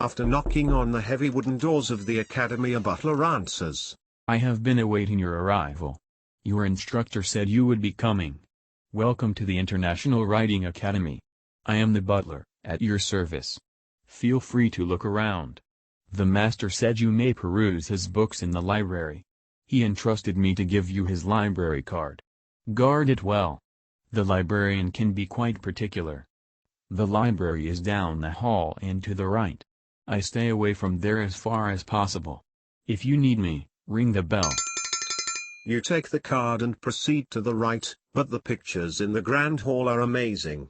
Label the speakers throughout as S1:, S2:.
S1: After knocking on the heavy wooden doors of the academy, a butler answers.
S2: I have been awaiting your arrival. Your instructor said you would be coming. Welcome to the International Riding Academy. I am the butler, at your service. Feel free to look around. The master said you may peruse his books in the library. He entrusted me to give you his library card. Guard it well. The librarian can be quite particular. The library is down the hall and to the right. I stay away from there as far as possible. If you need me, ring the bell.
S1: You take the card and proceed to the right, but the pictures in the grand hall are amazing.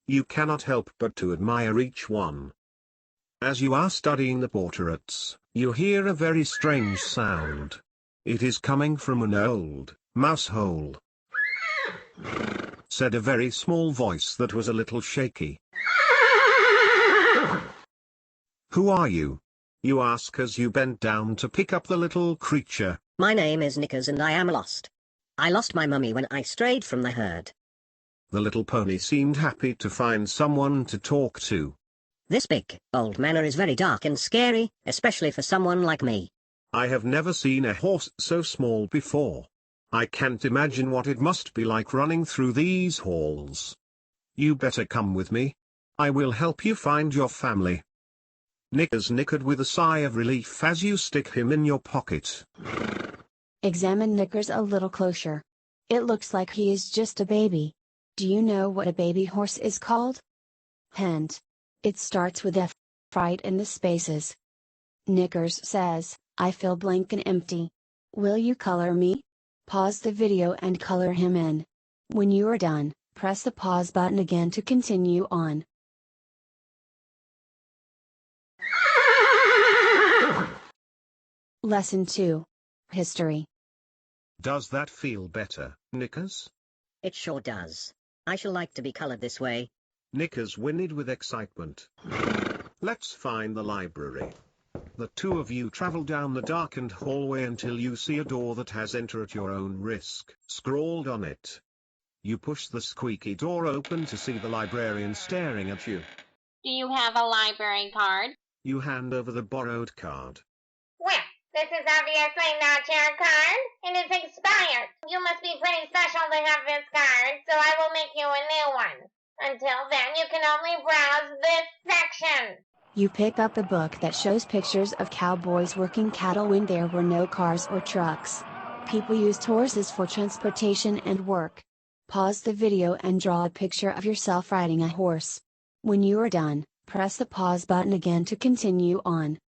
S1: You cannot help but to admire each one. As you are studying the portraits, you hear a very strange sound. It is coming from an old mouse hole, said a very small voice that was a little shaky. Who are you? You ask as you bend down to pick up the little creature.
S3: My name is Knickers and I am lost. I lost my mummy when I strayed from the herd.
S1: The little pony seemed happy to find someone to talk to.
S3: This big, old manor is very dark and scary, especially for someone like me.
S1: I have never seen a horse so small before. I can't imagine what it must be like running through these halls. You better come with me. I will help you find your family. Knickers nickered with a sigh of relief as you stick him in your pocket.
S4: Examine Knickers a little closer. It looks like he is just a baby. Do you know what a baby horse is called? Hint. It starts with F. Right in the spaces. Knickers says, I feel blank and empty. Will you color me? Pause the video and color him in. When you are done, press the pause button again to continue on. Lesson 2. History.
S1: Does that feel better, Knickers?
S3: It sure does. I shall like to be colored this way.
S1: Knickers whinnied with excitement. Let's find the library. The two of you travel down the darkened hallway until you see a door that has "Enter at your own risk" scrawled on it. You push the squeaky door open to see the librarian staring at you.
S5: Do you have a library card?
S1: You hand over the borrowed card.
S5: Well, this is obviously not your card. It is expired. You must be pretty special to have this card, so I will make you a new one. Until then, you can only browse this section.
S4: You pick up a book that shows pictures of cowboys working cattle when there were no cars or trucks. People used horses for transportation and work. Pause the video and draw a picture of yourself riding a horse. When you are done, press the pause button again to continue on.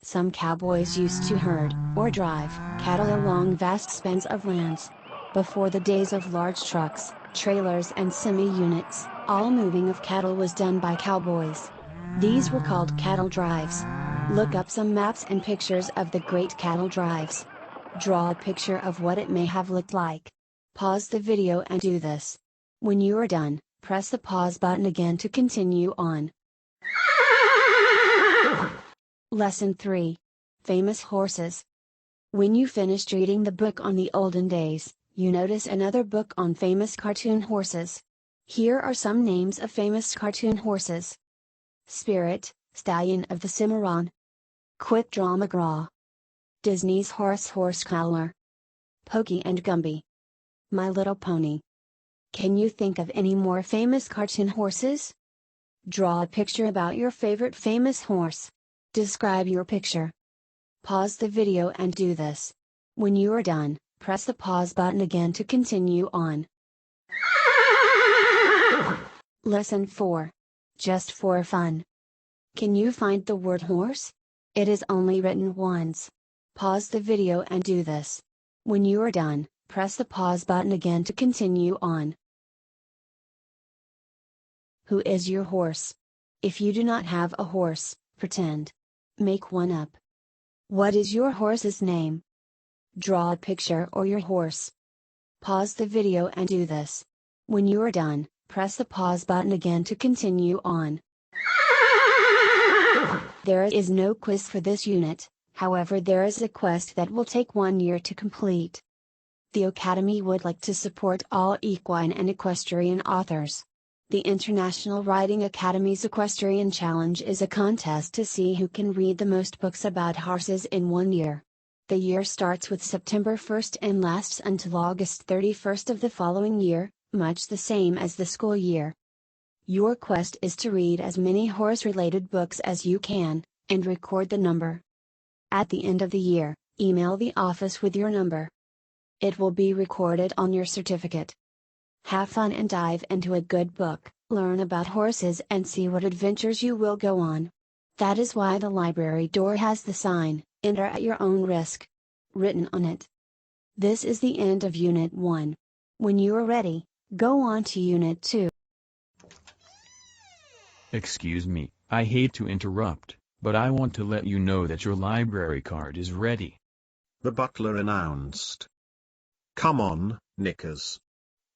S4: Some cowboys used to herd, or drive, cattle along vast spans of lands. Before the days of large trucks, trailers and semi-units, all moving of cattle was done by cowboys. These were called cattle drives. Look up some maps and pictures of the great cattle drives. Draw a picture of what it may have looked like. Pause the video and do this. When you are done, press the pause button again to continue on. Lesson 3. Famous Horses. When you finished reading the book on the olden days, you notice another book on famous cartoon horses. Here are some names of famous cartoon horses. Spirit, Stallion of the Cimarron. Quick Draw McGraw. Disney's Horsecollar. Pokey and Gumby. My Little Pony. Can you think of any more famous cartoon horses? Draw a picture about your favorite famous horse. Describe your picture. Pause the video and do this. When you are done, press the pause button again to continue on. Lesson 4. Just for fun. Can you find the word horse? It is only written once. Pause the video and do this. When you are done, press the pause button again to continue on. Who is your horse? If you do not have a horse, pretend. Make one up. What is your horse's name? Draw a picture or your horse. Pause the video and do this. When you are done, press the pause button again to continue on. There is no quiz for this unit, however there is a quest that will take 1 year to complete. The Academy would like to support all equine and equestrian authors. The International Riding Academy's Equestrian Challenge is a contest to see who can read the most books about horses in 1 year. The year starts with September 1st and lasts until August 31st of the following year, much the same as the school year. Your quest is to read as many horse-related books as you can, and record the number. At the end of the year, email the office with your number. It will be recorded on your certificate. Have fun and dive into a good book, learn about horses and see what adventures you will go on. That is why the library door has the sign, "Enter at your own risk," written on it. This is the end of Unit 1. When you are ready, go on to Unit 2.
S2: Excuse me, I hate to interrupt, but I want to let you know that your library card is ready.
S1: The butler announced. Come on, Knickers.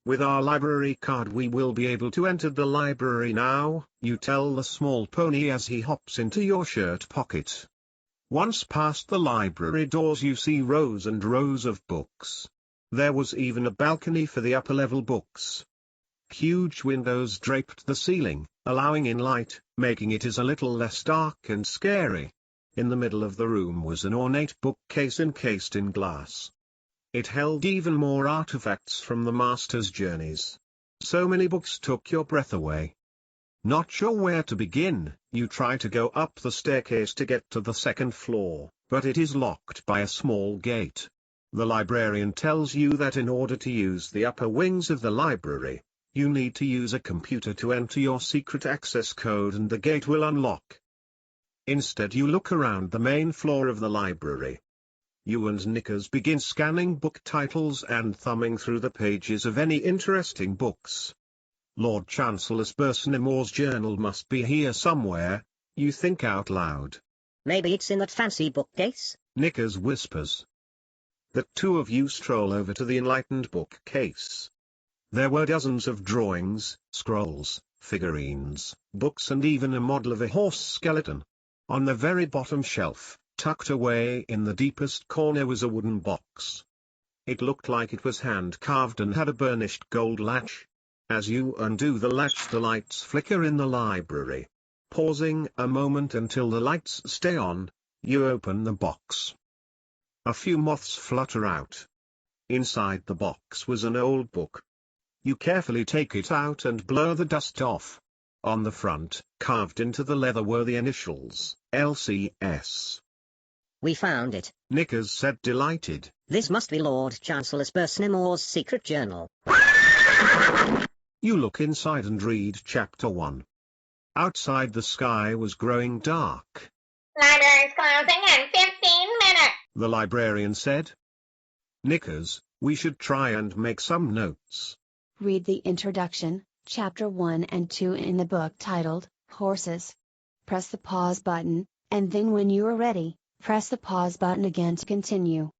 S1: With our library card we will be able to enter the library now, you tell the small pony as he hops into your shirt pocket. Once past the library doors you see rows and rows of books. There was even a balcony for the upper-level books. Huge windows draped the ceiling, allowing in light, making it a little less dark and scary. In the middle of the room was an ornate bookcase encased in glass. It held even more artifacts from the master's journeys. So many books took your breath away. Not sure where to begin, you try to go up the staircase to get to the second floor, but it is locked by a small gate. The librarian tells you that in order to use the upper wings of the library, you need to use a computer to enter your secret access code and the gate will unlock. Instead you look around the main floor of the library. You and Knickers begin scanning book titles and thumbing through the pages of any interesting books. Lord Chancellor Spersenimore's journal must be here somewhere, you think out loud.
S3: Maybe it's in that fancy bookcase?
S1: Knickers whispers. The two of you stroll over to the enlightened bookcase. There were dozens of drawings, scrolls, figurines, books and even a model of a horse skeleton. On the very bottom shelf, tucked away in the deepest corner was a wooden box. It looked like it was hand-carved and had a burnished gold latch. As you undo the latch the lights flicker in the library. Pausing a moment until the lights stay on, you open the box. A few moths flutter out. Inside the box was an old book. You carefully take it out and blow the dust off. On the front, carved into the leather were the initials, LCS.
S3: We found it.
S1: Knickers said delighted.
S3: This must be Lord Chancellor Spersenimore's secret journal.
S1: You look inside and read Chapter 1. Outside the sky was growing dark.
S5: Library's closing in 15 minutes.
S1: The librarian said. Knickers, we should try and make some notes.
S4: Read the introduction, Chapter 1 and 2 in the book titled, Horses. Press the pause button, and then when you are ready, press the pause button again to continue.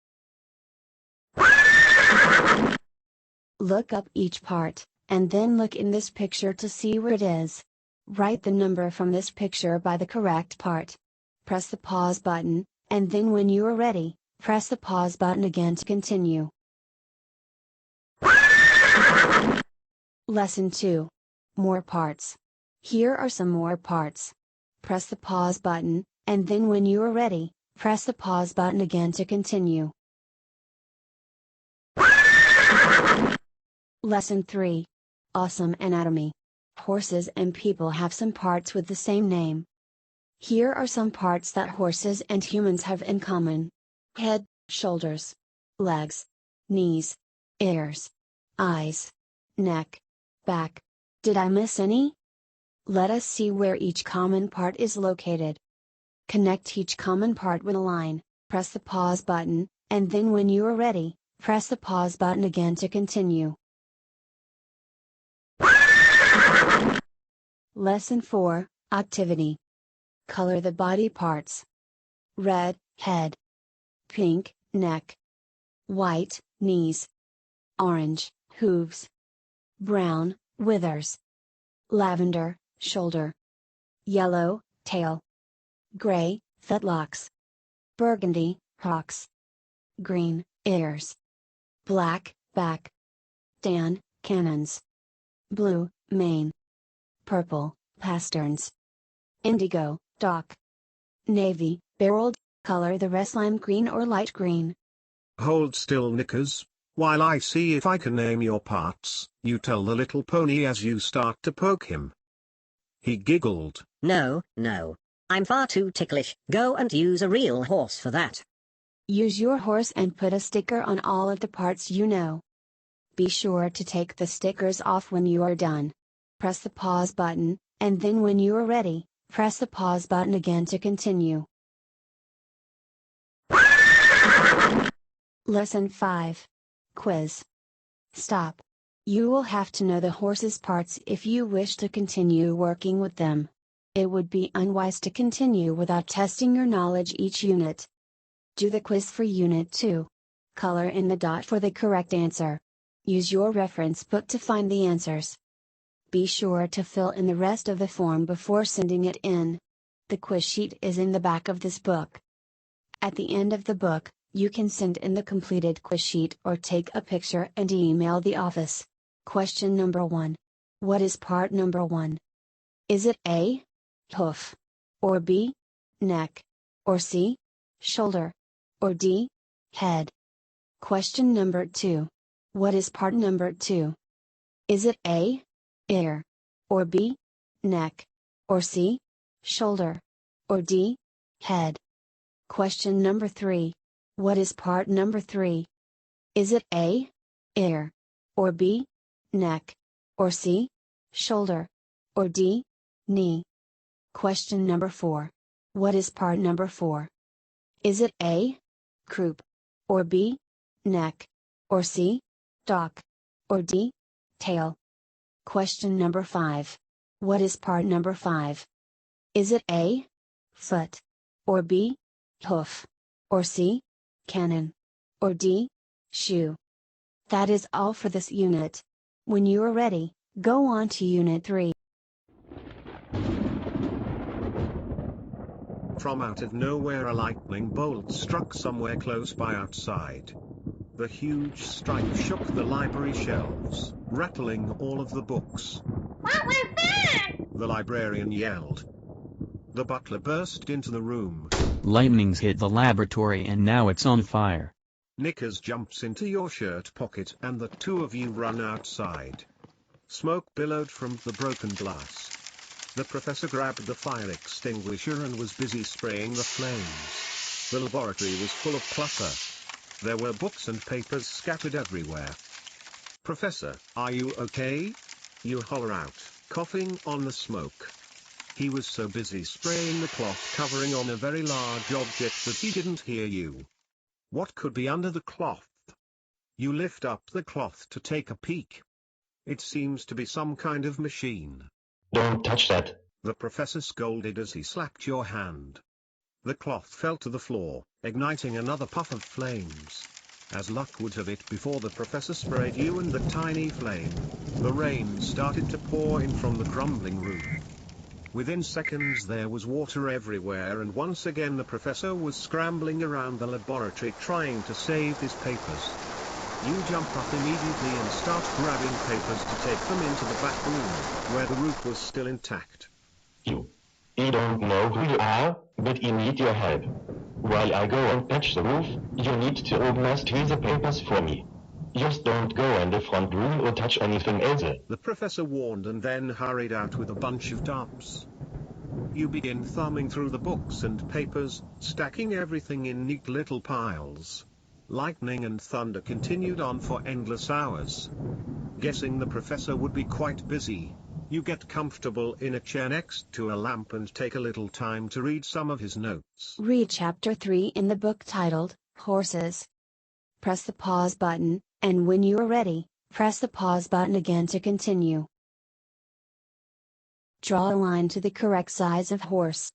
S4: Look up each part, and then look in this picture to see where it is. Write the number from this picture by the correct part. Press the pause button, and then when you are ready, press the pause button again to continue. Lesson 2. More parts. Here are some more parts. Press the pause button, and then when you are ready, press the pause button again to continue. Lesson 3. Awesome anatomy. Horses and people have some parts with the same name. Here are some parts that horses and humans have in common. Head, shoulders, legs, knees, ears, eyes, neck, back. Did I miss any? Let us see where each common part is located. Connect each common part with a line, press the pause button, and then when you are ready, press the pause button again to continue. Lesson 4, Activity. Color the body parts. Red, head. Pink, neck. White, knees. Orange, hooves. Brown, withers. Lavender, shoulder. Yellow, tail. Gray, fetlocks. Burgundy, hocks. Green, ears. Black, back. Tan, cannons. Blue, mane. purple, pasterns. Indigo, dark. Navy, barreled, color the rest lime green or light green.
S1: Hold still, Knickers, while I see if I can name your parts, you tell the little pony as you start to poke him. He giggled.
S3: No, no. I'm far too ticklish. Go and use a real horse for that.
S4: Use your horse and put a sticker on all of the parts you know. Be sure to take the stickers off when you are done. Press the pause button, and then when you are ready, press the pause button again to continue. Lesson 5. Quiz. Stop. You will have to know the horse's parts if you wish to continue working with them. It would be unwise to continue without testing your knowledge each unit. Do the quiz for Unit 2. Color in the dot for the correct answer. Use your reference book to find the answers. Be sure to fill in the rest of the form before sending it in. The quiz sheet is in the back of this book. At the end of the book, you can send in the completed quiz sheet or take a picture and email the office. Question number 1. What is part number 1? Is it A, hoof, or B, neck, or C, shoulder, or D, head? Question number 2. What is part number 2? Is it A, ear, or B, neck, or C, shoulder, or D, head? Question number 3. What is part number 3? Is it A, ear, or B, neck, or C, shoulder, or D, knee? Question number 4. What is part number 4? Is it A, croup, or B, neck, or C, dock, or D, tail? Question number 5. What is part number 5? Is it A, foot, or B, hoof, or C, cannon, or D, shoe? That is all for this unit. When you are ready, go on to Unit 3.
S1: From out of nowhere a lightning bolt struck somewhere close by outside. The huge strike shook the library shelves, rattling all of the books.
S5: What was that?
S1: The librarian yelled. The butler burst into the room.
S2: Lightning's hit the laboratory and now it's on fire.
S1: Knickers jumps into your shirt pocket and the two of you run outside. Smoke billowed from the broken glass. The professor grabbed the fire extinguisher and was busy spraying the flames. The laboratory was full of clutter. There were books and papers scattered everywhere. Professor, are you okay? You holler out, coughing on the smoke. He was so busy spraying the cloth covering on a very large object that he didn't hear you. What could be under the cloth? You lift up the cloth to take a peek. It seems to be some kind of machine.
S6: Don't touch that.
S1: The professor scolded as he slapped your hand. The cloth fell to the floor, igniting another puff of flames. As luck would have it, before the professor sprayed you and the tiny flame, the rain started to pour in from the crumbling roof. Within seconds there was water everywhere and once again the professor was scrambling around the laboratory trying to save his papers. You jump up immediately and start grabbing papers to take them into the back room, where the roof was still intact.
S6: You don't know who you are, but I need your help. While I go and patch the roof, you need to organize the papers for me. Just don't go in the front room or touch anything else.
S1: The professor warned and then hurried out with a bunch of darts. You begin thumbing through the books and papers, stacking everything in neat little piles. Lightning and thunder continued on for endless hours. Guessing the professor would be quite busy, you get comfortable in a chair next to a lamp and take a little time to read some of his notes.
S4: Read Chapter 3 in the book titled, Horses. Press the pause button, and when you are ready, press the pause button again to continue. Draw a line to the correct size of horse.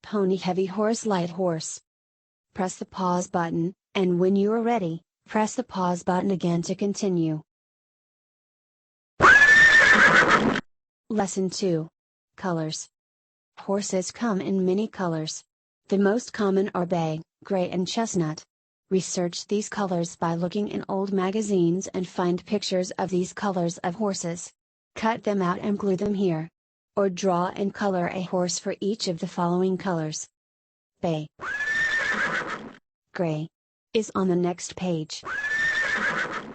S4: Pony, heavy horse, light horse. Press the pause button, and when you are ready, press the pause button again to continue. Lesson 2. Colors. Horses come in many colors. The most common are bay, gray and chestnut. Research these colors by looking in old magazines and find pictures of these colors of horses. Cut them out and glue them here. or draw and color a horse for each of the following colors. Bay, gray, is on the next page.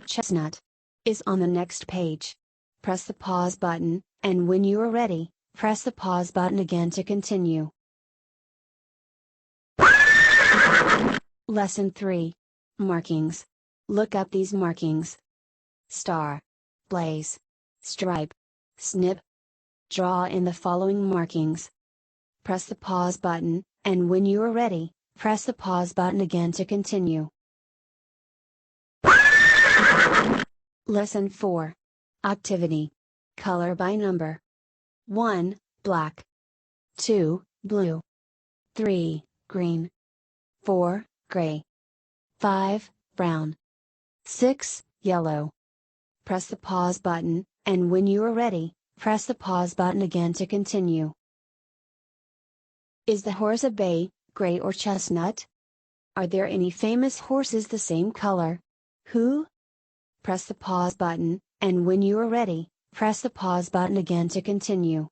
S4: Chestnut, is on the next page. Press the pause button, and when you are ready, press the pause button again to continue. Lesson 3. Markings. Look up these markings. Star, blaze, stripe, snip. Draw in the following markings. Press the pause button, and when you are ready, press the pause button again to continue. Lesson 4. Activity. Color by number. 1. Black. 2. Blue. 3. Green. 4. Gray. 5. Brown. 6. Yellow. Press the pause button, and when you are ready, press the pause button again to continue. Is the horse a bay, gray or chestnut? Are there any famous horses the same color? Who? Press the pause button, and when you are ready, press the pause button again to continue.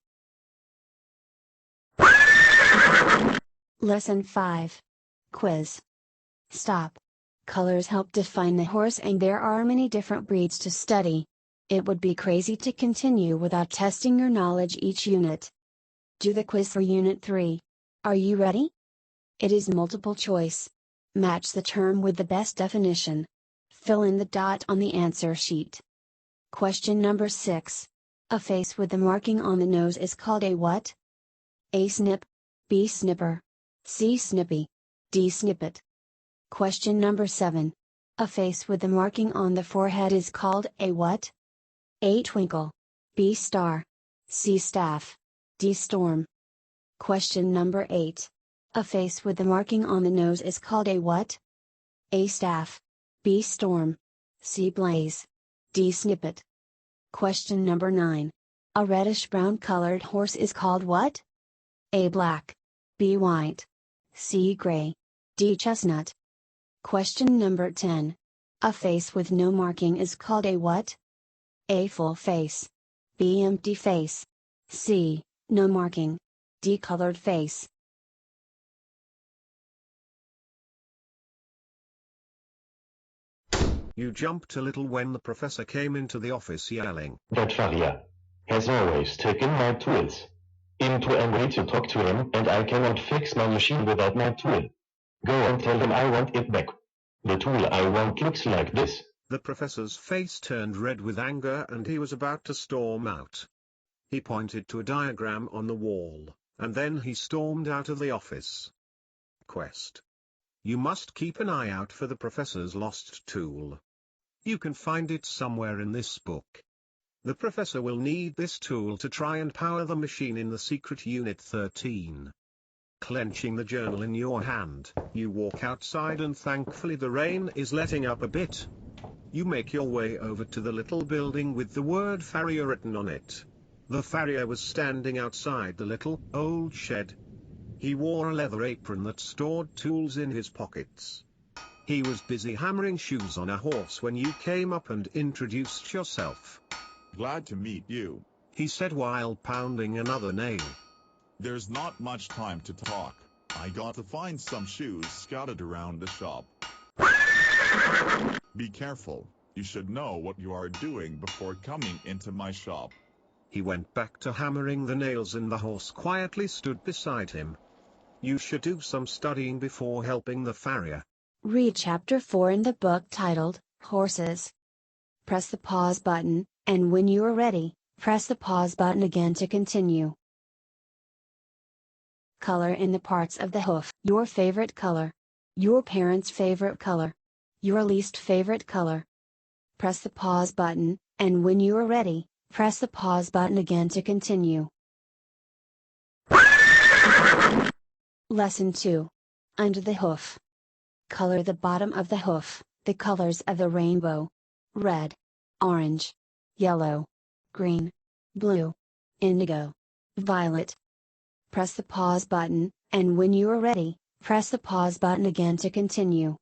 S4: Lesson 5. Quiz. Stop. Colors help define the horse, and there are many different breeds to study. It would be crazy to continue without testing your knowledge each unit. Do the quiz for Unit 3. Are you ready? It is multiple choice. Match the term with the best definition. Fill in the dot on the answer sheet. Question number 6. A face with the marking on the nose is called a what? A. Snip. B. Snipper. C. Snippy. D. Snippet. Question number 7. A face with the marking on the forehead is called a what? A. Twinkle. B. Star. C. Staff. D. Storm. Question number 8. A face with the marking on the nose is called a what? A. Staff. B. Storm. C. Blaze. D. Snippet. Question number 9. A reddish-brown colored horse is called what? A. Black. B. White. C. Gray. D. Chestnut. Question number 10. A face with no marking is called a what? A. Full face. B. Empty face. C. No marking. D. Colored face.
S1: You jumped a little when the professor came into the office yelling,
S6: That farrier has always taken my tools. I'm too angry to talk to him, and I cannot fix my machine without my tool. Go and tell him I want it back. The tool I want looks like this.
S1: The professor's face turned red with anger and he was about to storm out. He pointed to a diagram on the wall, and then he stormed out of the office. Quest. You must keep an eye out for the professor's lost tool. You can find it somewhere in this book. The professor will need this tool to try and power the machine in the secret Unit 13. Clenching the journal in your hand, you walk outside and thankfully the rain is letting up a bit. You make your way over to the little building with the word farrier written on it. The farrier was standing outside the little, old shed. He wore a leather apron that stored tools in his pockets. He was busy hammering shoes on a horse when you came up and introduced yourself.
S7: Glad to meet you.
S1: He said while pounding another nail.
S7: There's not much time to talk. I got to find some shoes scattered around the shop. Be careful. You should know what you are doing before coming into my shop.
S1: He went back to hammering the nails and the horse quietly stood beside him. You should do some studying before helping the farrier.
S4: Read Chapter 4 in the book titled, Horses. Press the pause button, and when you are ready, press the pause button again to continue. Color in the parts of the hoof. Your favorite color. Your parents' favorite color. Your least favorite color. Press the pause button, and when you are ready, press the pause button again to continue. Lesson 2. Under the hoof. Color the bottom of the hoof, the colors of the rainbow. Red, orange, yellow, green, blue, indigo, violet. Press the pause button, and when you are ready, press the pause button again to continue.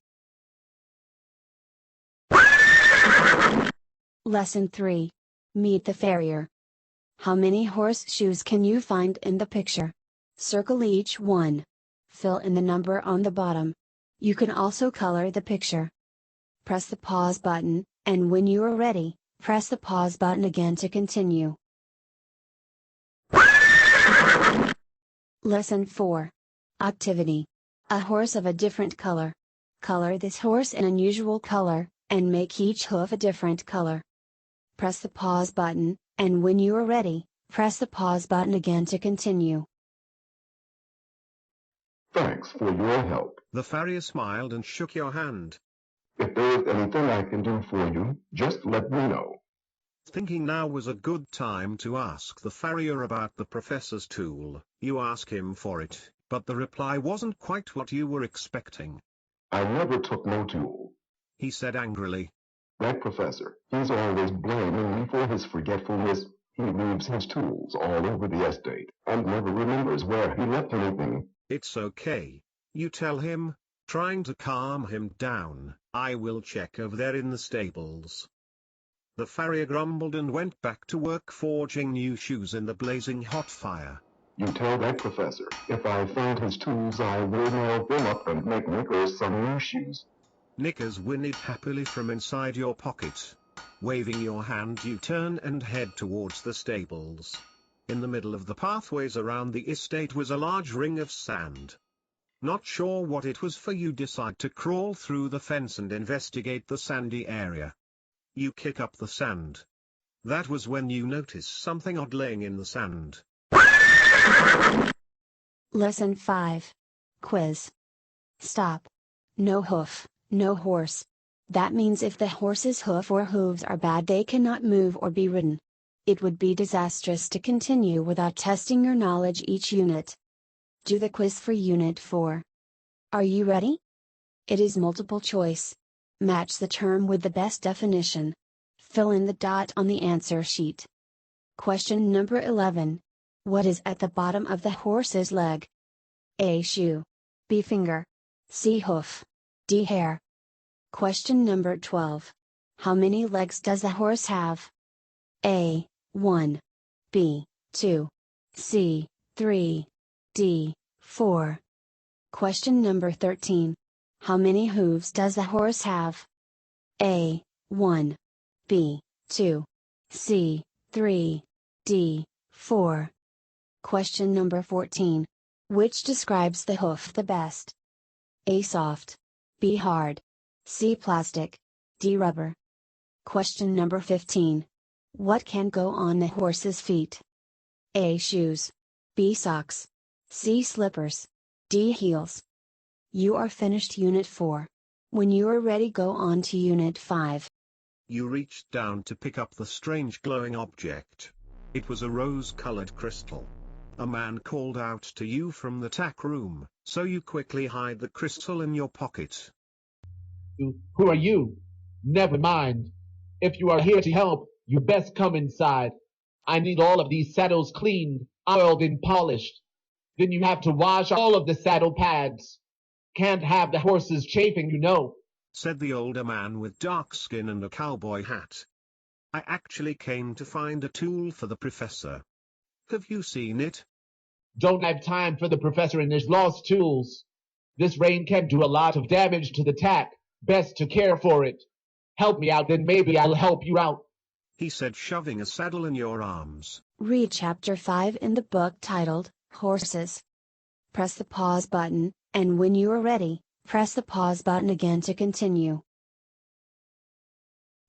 S4: Lesson 3. Meet the farrier. How many horseshoes can you find in the picture? Circle each one. Fill in the number on the bottom. You can also color the picture. Press the pause button, and when you are ready, press the pause button again to continue. Lesson 4. Activity. A horse of a different color. Color this horse an unusual color, and make each hoof a different color. Press the pause button, and when you are ready, press the pause button again to continue.
S6: Thanks for your help.
S1: The farrier smiled and shook your hand.
S6: If there is anything I can do for you, just let me know.
S1: Thinking now was a good time to ask the farrier about the professor's tool. You ask him for it, but the reply wasn't quite what you were expecting.
S6: I never took no tool.
S1: He said angrily.
S6: That professor, he's always blaming me for his forgetfulness. He leaves his tools all over the estate, and never remembers where he left anything.
S1: It's okay. You tell him. Trying to calm him down, I will check over there in the stables. The farrier grumbled and went back to work forging new shoes in the blazing hot fire.
S6: You tell that professor, if I find his tools I will nail them up and make Knickers some new shoes.
S1: Knickers whinnied happily from inside your pocket. Waving your hand you turn and head towards the stables. In the middle of the pathways around the estate was a large ring of sand. Not sure what it was for, you decide to crawl through the fence and investigate the sandy area. You kick up the sand. That was when you notice something odd laying in the sand.
S4: Lesson 5. Quiz. Stop. No hoof, no horse. That means if the horse's hoof or hooves are bad, they cannot move or be ridden. It would be disastrous to continue without testing your knowledge each unit. Do the quiz for Unit 4. Are you ready? It is multiple choice. Match the term with the best definition. Fill in the dot on the answer sheet. Question number 11. What is at the bottom of the horse's leg? A. Shoe. B. Finger. C. Hoof. D. Hair. Question number 12. How many legs does a horse have? A. 1. B. 2. C. 3. D. 4. Question number 13. How many hooves does a horse have? A. 1. B. 2. C. 3. D. 4. Question number 14. Which describes the hoof the best? A. Soft. B. Hard. C. Plastic. D. Rubber. Question number 15. What can go on the horse's feet? A. Shoes. B. Socks. C. Slippers. D. Heels. You are finished Unit 4. When you are ready, go on to Unit 5.
S1: You reached down to pick up the strange glowing object. It was a rose-colored crystal. A man called out to you from the tack room, so you quickly hide the crystal in your pocket.
S8: Who are you? Never mind. If you are here to help, you best come inside. I need all of these saddles cleaned, oiled, and polished. Then you have to wash all of the saddle pads. Can't have the horses chafing, you know,
S1: said the older man with dark skin and a cowboy hat. I actually came to find a tool for the professor. Have you seen it?
S8: Don't have time for the professor and his lost tools. This rain can do a lot of damage to the tack. Best to care for it. Help me out, then maybe I'll help you out,
S1: he said, shoving a saddle in your arms.
S4: Read Chapter 5 in the book titled, Horses. Press the pause button, and when you are ready, press the pause button again to continue.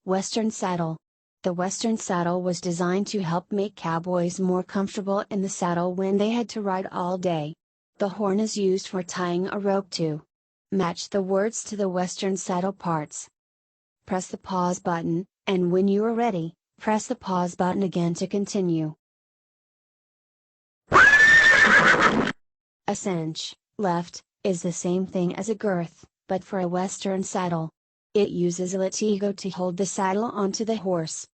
S4: Western Saddle. The Western saddle was designed to help make cowboys more comfortable in the saddle when they had to ride all day. The horn is used for tying a rope to. Match the words to the Western saddle parts. Press the pause button, and when you are ready, press the pause button again to continue. A cinch, left, is the same thing as a girth, but for a Western saddle. It uses a latigo to hold the saddle onto the horse.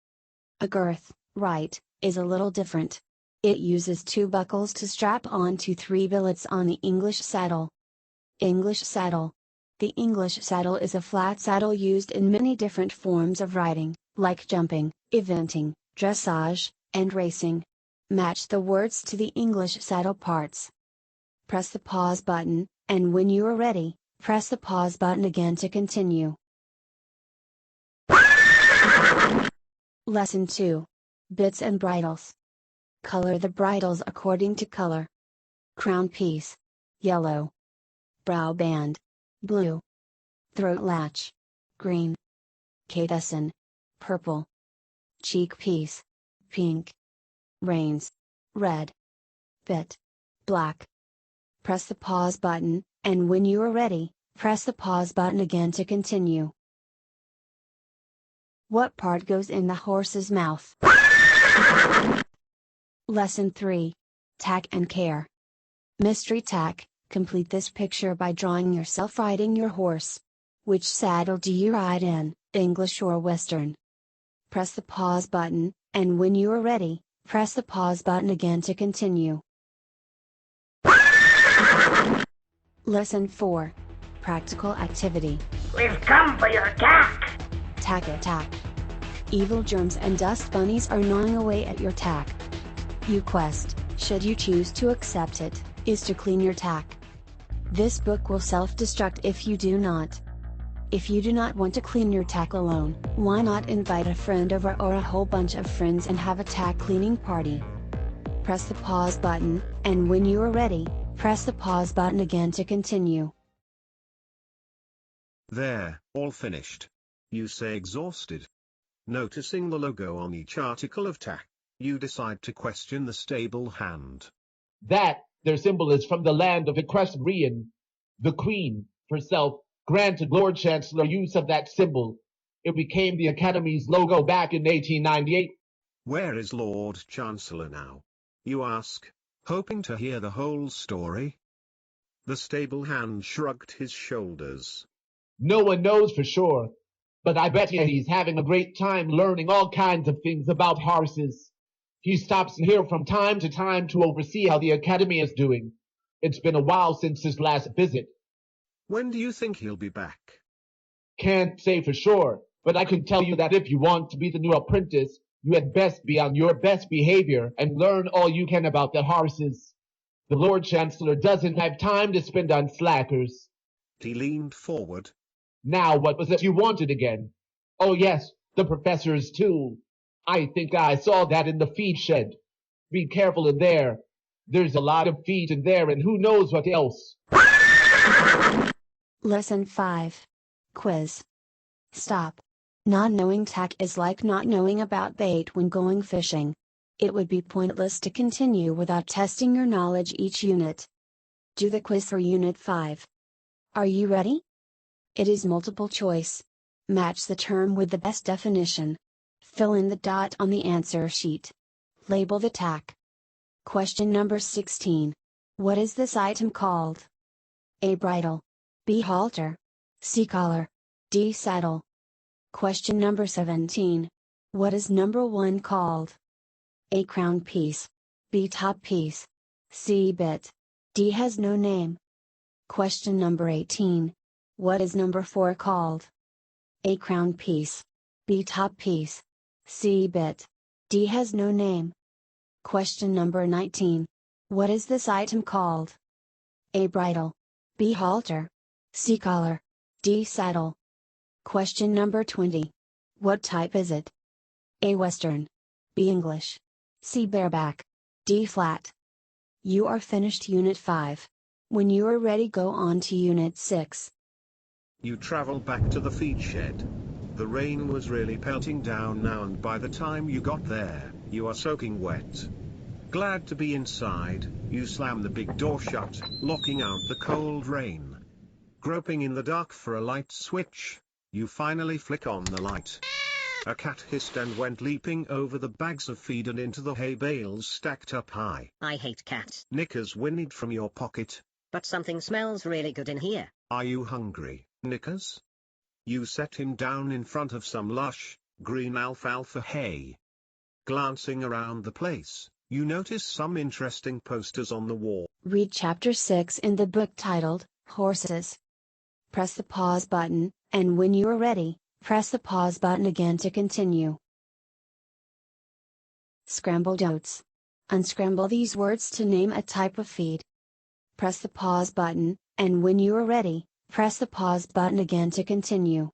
S4: A girth, right, is a little different. It uses 2 buckles to strap onto 3 billets on the English saddle. English saddle. The English saddle is a flat saddle used in many different forms of riding, like jumping, eventing, dressage, and racing. Match the words to the English saddle parts. Press the pause button, and when you are ready, press the pause button again to continue. Lesson 2. Bits and bridles. Color the bridles according to color. Crown piece, yellow. Brow band, blue. Throat latch, green. Caducin, purple. Cheek piece, pink. Reins, red. Bit, black. Press the pause button, and when you are ready, press the pause button again to continue. What part goes in the horse's mouth? Lesson 3. Tack and care. Mystery tack. Complete this picture by drawing yourself riding your horse. Which saddle do you ride in, English or Western? Press the pause button, and when you are ready, press the pause button again to continue. Lesson 4. Practical activity.
S9: We've come for your tack!
S4: Tack attack. Evil germs and dust bunnies are gnawing away at your tack. Your quest, should you choose to accept it, is to clean your tack. This book will self-destruct if you do not. If you do not want to clean your tack alone, why not invite a friend over or a whole bunch of friends and have a tack cleaning party? Press the pause button, and when you are ready, press the pause button again to continue.
S1: There, all finished. You say exhausted. Noticing the logo on each article of tack, you decide to question the stable hand.
S8: That, their symbol, is from the land of Equestrian. The Queen, herself, granted Lord Chancellor use of that symbol. It became the Academy's logo back in 1898.
S1: Where is Lord Chancellor now? You ask, hoping to hear the whole story. The stable hand shrugged his shoulders.
S8: No one knows for sure, but I bet you he's having a great time learning all kinds of things about horses. He stops here from time to time to oversee how the Academy is doing. It's been a while since his last visit.
S1: When do you think he'll be back?
S8: Can't say for sure, but I can tell you that if you want to be the new apprentice, you had best be on your best behavior and learn all you can about the horses. The Lord Chancellor doesn't have time to spend on slackers.
S1: He leaned forward.
S8: Now what was it you wanted again? Oh yes, the professor's too. I think I saw that in the feed shed. Be careful in there. There's a lot of feed in there and who knows what else.
S4: Lesson 5. Quiz. Stop. Not knowing tack is like not knowing about bait when going fishing. It would be pointless to continue without testing your knowledge each unit. Do the quiz for Unit 5. Are you ready? It is multiple choice. Match the term with the best definition. Fill in the dot on the answer sheet. Label the tack. Question number 16. What is this item called? A. Bridle. B. Halter. C. Collar. D. Saddle. Question number 17. What is number 1 called? A. Crown piece. B. Top piece. C. Bit. D. Has no name. Question number 18. What is number 4 called? A. Crown piece. B. Top piece. C. Bit. D. Has no name. Question number 19. What is this item called? A. Bridle. B. Halter. C. Collar. D. Saddle. Question number 20. What type is it? A. Western. B. English. C. Bareback. D. Flat. You are finished Unit 5. When you are ready, go on to Unit 6.
S1: You travel back to the feed shed. The rain was really pelting down now, and by the time you got there, you are soaking wet. Glad to be inside, you slam the big door shut, locking out the cold rain. Groping in the dark for a light switch, you finally flick on the light. A cat hissed and went leaping over the bags of feed and into the hay bales stacked up high.
S3: I hate cats.
S1: Knickers whinnied from your pocket.
S3: But something smells really good in here.
S1: Are you hungry, Knickers? You set him down in front of some lush, green alfalfa hay. Glancing around the place, you notice some interesting posters on the wall.
S4: Read Chapter 6 in the book titled, Horses. Press the pause button, and when you are ready, press the pause button again to continue. Scrambled oats. Unscramble these words to name a type of feed. Press the pause button, and when you are ready, press the pause button again to continue.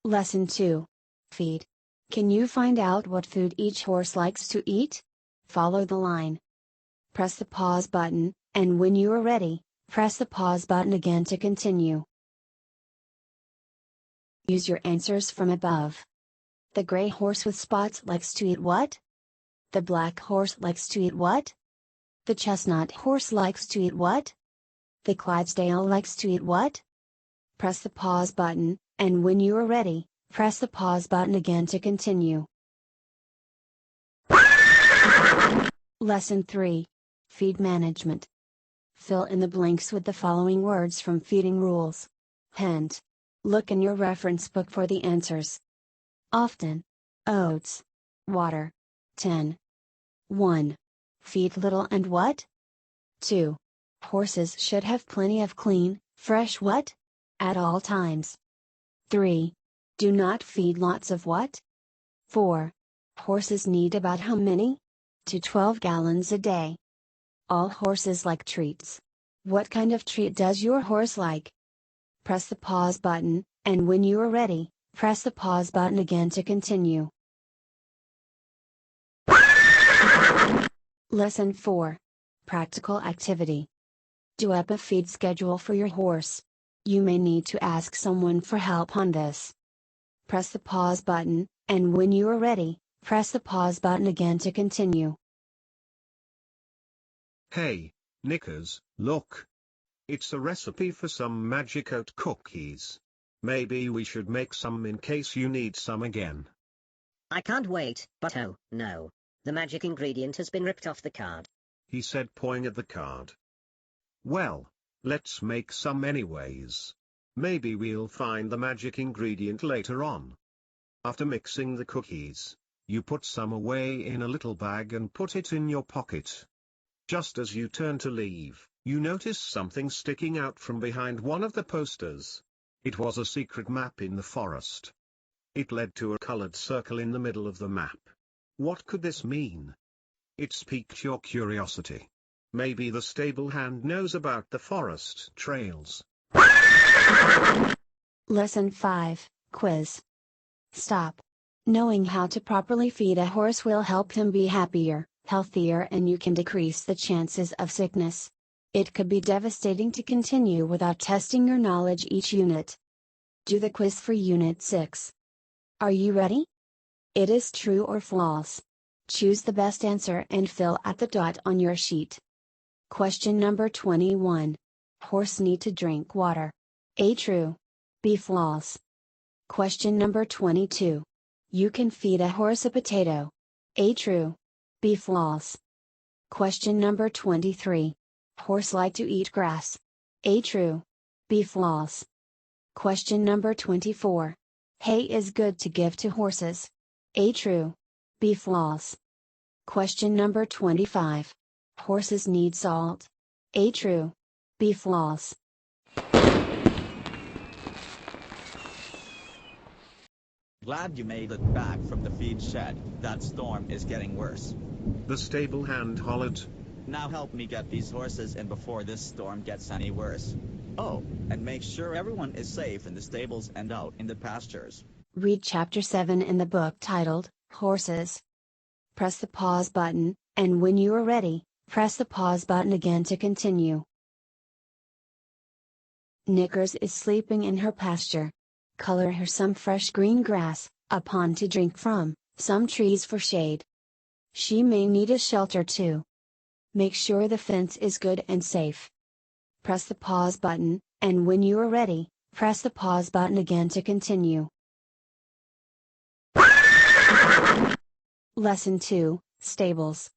S4: Lesson 2. Feed. Can you find out what food each horse likes to eat? Follow the line. Press the pause button, and when you are ready, press the pause button again to continue. Use your answers from above. The gray horse with spots likes to eat what? The black horse likes to eat what? The chestnut horse likes to eat what? The Clydesdale likes to eat what? Press the pause button, and when you are ready, press the pause button again to continue. Lesson 3. Feed management. Fill in the blanks with the following words from feeding rules. Hint. Look in your reference book for the answers. Often. Oats. Water. 10. 1. Feed little and what? 2. Horses should have plenty of clean, fresh what? At all times. 3. Do not feed lots of what? 4. Horses need about how many? To 12 gallons a day. All horses like treats. What kind of treat does your horse like? Press the pause button, and when you are ready, press the pause button again to continue. Lesson 4. Practical activity. Do up a feed schedule for your horse. You may need to ask someone for help on this. Press the pause button, and when you are ready, press the pause button again to continue.
S1: Hey, Knickers, look. It's a recipe for some magic oat cookies. Maybe we should make some in case you need some again.
S3: I can't wait, but oh, no. The magic ingredient has been ripped off the card.
S1: He said, pointing at the card. Well, let's make some anyways. Maybe we'll find the magic ingredient later on. After mixing the cookies, you put some away in a little bag and put it in your pocket. Just as you turn to leave, you notice something sticking out from behind one of the posters. It was a secret map in the forest. It led to a colored circle in the middle of the map. What could this mean? It's piqued your curiosity. Maybe the stable hand knows about the forest trails.
S4: Lesson 5, Quiz. Stop. Knowing how to properly feed a horse will help him be happier, healthier, and you can decrease the chances of sickness. It could be devastating to continue without testing your knowledge each unit. Do the quiz for Unit 6. Are you ready? It is true or false. Choose the best answer and fill at the dot on your sheet. Question number 21. Horse need to drink water. A true. B false. Question number 22. You can feed a horse a potato. A true. B false. Question number 23. Horse like to eat grass. A true. B false. Question number 24. Hay is good to give to horses. A true. B false. Question number 25. Horses need salt. A true. B false.
S10: Glad you made it back from the feed shed. That storm is getting worse.
S1: The stable hand hollered.
S10: Now help me get these horses in before this storm gets any worse. Oh, and make sure everyone is safe in the stables and out in the pastures.
S4: Read Chapter 7 in the book titled, Horses. Press the pause button, and when you are ready, press the pause button again to continue. Knickers is sleeping in her pasture. Color her some fresh green grass, a pond to drink from, some trees for shade. She may need a shelter too. Make sure the fence is good and safe. Press the pause button, and when you are ready, press the pause button again to continue. Lesson 2, Stables.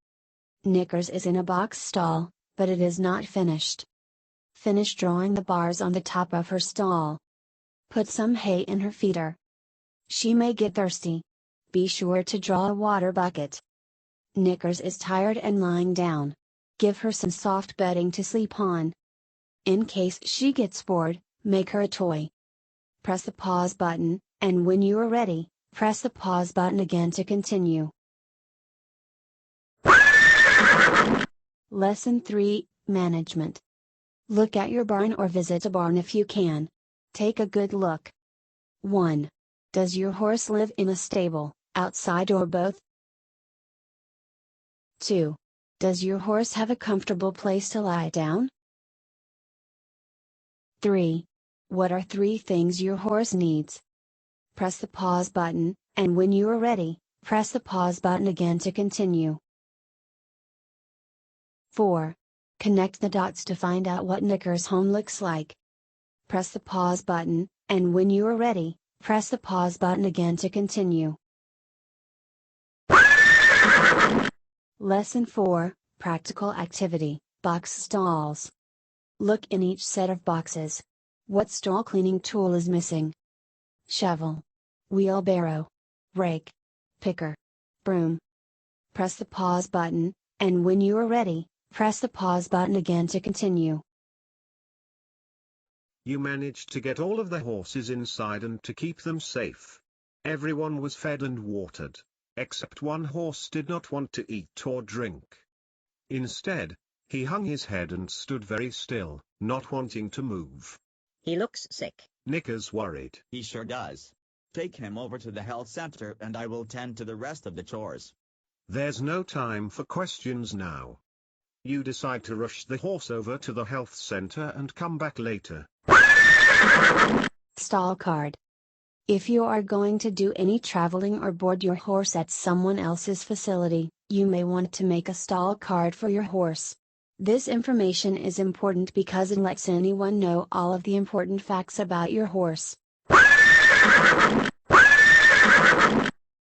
S4: Knickers is in a box stall, but it is not finished. Finish drawing the bars on the top of her stall. Put some hay in her feeder. She may get thirsty. Be sure to draw a water bucket. Knickers is tired and lying down. Give her some soft bedding to sleep on. In case she gets bored, make her a toy. Press the pause button, and when you are ready, press the pause button again to continue. Lesson 3, Management. Look at your barn or visit a barn if you can. Take a good look. 1. Does your horse live in a stable, outside or both? 2. Does your horse have a comfortable place to lie down? 3. What are 3 things your horse needs? Press the pause button, and when you are ready, press the pause button again to continue. 4. Connect the dots to find out what Nicker's home looks like. Press the pause button, and when you are ready, press the pause button again to continue. Lesson 4, Practical Activity, Box Stalls. Look in each set of boxes. What stall cleaning tool is missing? Shovel, wheelbarrow, rake, picker, broom. Press the pause button, and when you are ready, press the pause button again to continue.
S1: You managed to get all of the horses inside and to keep them safe. Everyone was fed and watered, except one horse did not want to eat or drink. Instead, he hung his head and stood very still, not wanting to move.
S3: He looks sick.
S1: Knicker's worried.
S10: He sure does. Take him over to the health center and I will tend to the rest of the chores.
S1: There's no time for questions now. You decide to rush the horse over to the health center and come back later.
S4: Stall card. If you are going to do any traveling or board your horse at someone else's facility, you may want to make a stall card for your horse. This information is important because it lets anyone know all of the important facts about your horse.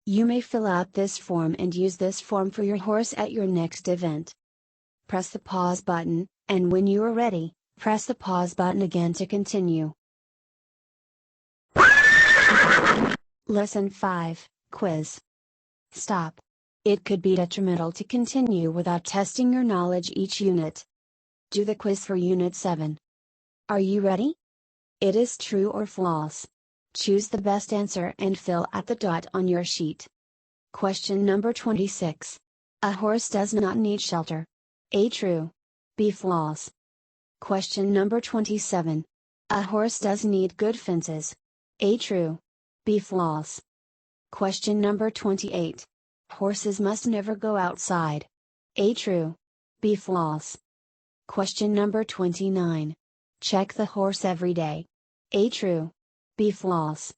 S4: You may fill out this form and use this form for your horse at your next event. Press the pause button, and when you are ready, press the pause button again to continue. Lesson 5, Quiz. Stop. It could be detrimental to continue without testing your knowledge each unit. Do the quiz for Unit 7. Are you ready? It is true or false. Choose the best answer and fill out the dot on your sheet. Question number 26. A horse does not need shelter. A true. B false. Question number 27. A horse does need good fences. A true. B false. Question number 28. Horses must never go outside. A true. B false. Question number 29. Check the horse every day. A true. B false.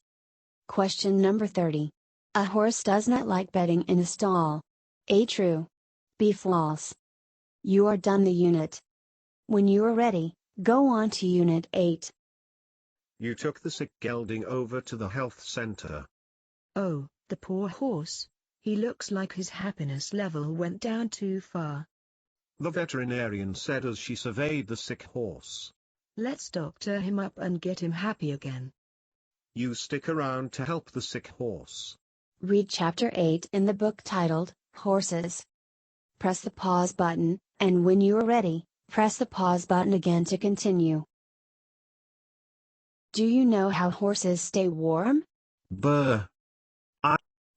S4: Question number 30. A horse does not like bedding in a stall. A true. B false. You are done the unit. When you are ready, go on to Unit 8.
S1: You took the sick gelding over to the health center.
S11: Oh, the poor horse. He looks like his happiness level went down too far.
S1: The veterinarian said as she surveyed the sick horse.
S11: Let's doctor him up and get him happy again.
S1: You stick around to help the sick horse.
S4: Read Chapter 8 in the book titled, Horses. Press the pause button, and when you are ready, press the pause button again to continue. Do you know how horses stay warm?
S1: Brr.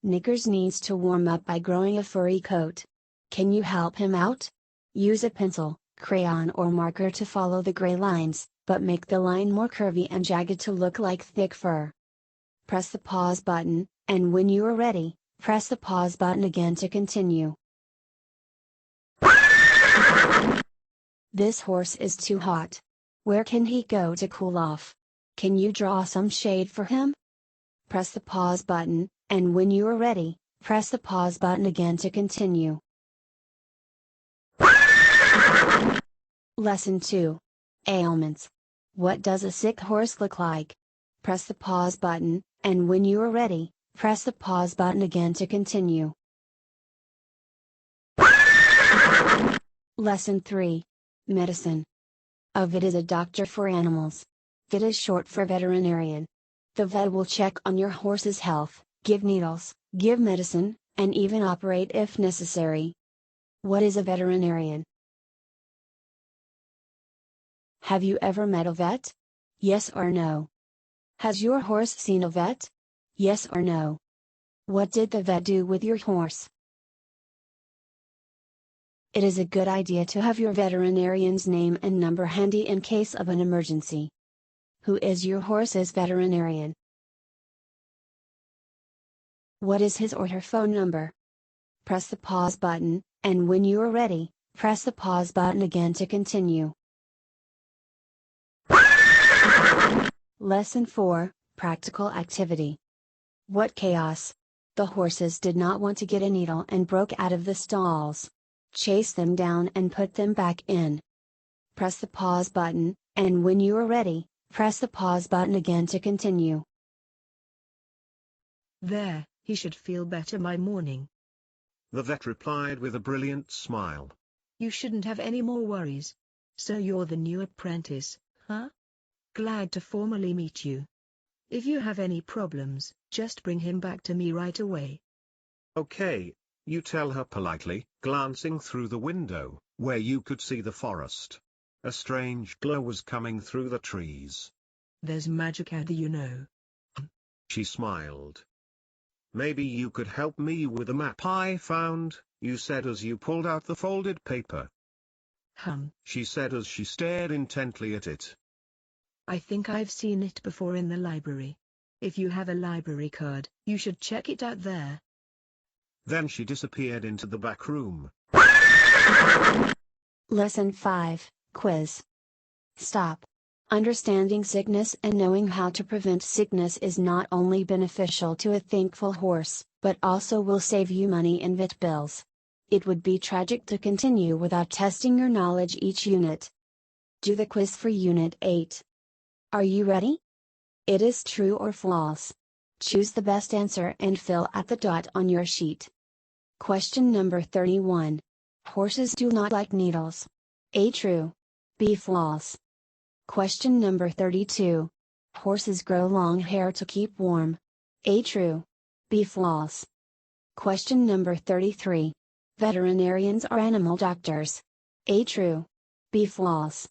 S4: Knickers needs to warm up by growing a furry coat. Can you help him out? Use a pencil, crayon or marker to follow the gray lines, but make the line more curvy and jagged to look like thick fur. Press the pause button, and when you are ready, press the pause button again to continue. This horse is too hot. Where can he go to cool off? Can you draw some shade for him? Press the pause button, and when you are ready, press the pause button again to continue. Lesson 2. Ailments. What does a sick horse look like? Press the pause button, and when you are ready, press the pause button again to continue. Lesson 3. Medicine. A vet is a doctor for animals. Vet is short for veterinarian. The vet will check on your horse's health, give needles, give medicine, and even operate if necessary. What is a veterinarian? Have you ever met a vet? Yes or no? Has your horse seen a vet? Yes or no? What did the vet do with your horse? It is a good idea to have your veterinarian's name and number handy in case of an emergency. Who is your horse's veterinarian? What is his or her phone number? Press the pause button, and when you are ready, press the pause button again to continue. Lesson 4, Practical Activity. What chaos! The horses did not want to get a needle and broke out of the stalls. Chase them down and put them back in. Press the pause button, and when you are ready, press the pause button again to continue.
S11: There, he should feel better by morning.
S1: The vet replied with a brilliant smile.
S11: You shouldn't have any more worries. So you're the new apprentice, huh? Glad to formally meet you. If you have any problems, just bring him back to me right away.
S1: Okay, you tell her politely, glancing through the window, where you could see the forest. A strange glow was coming through the trees.
S11: There's magic out there, you know.
S1: She smiled. Maybe you could help me with a map I found, you said as you pulled out the folded paper. She said as she stared intently at it.
S11: I think I've seen it before in the library. If you have a library card, you should check it out there.
S1: Then she disappeared into the back room.
S4: Lesson 5, Quiz. Stop. Understanding sickness and knowing how to prevent sickness is not only beneficial to a thankful horse, but also will save you money in vet bills. It would be tragic to continue without testing your knowledge each unit. Do the quiz for Unit 8. Are you ready? It is true or false. Choose the best answer and fill out the dot on your sheet. Question number 31. Horses do not like needles. A true. B false. Question number 32. Horses grow long hair to keep warm. A true. B false. Question number 33. Veterinarians are animal doctors. A true. B false.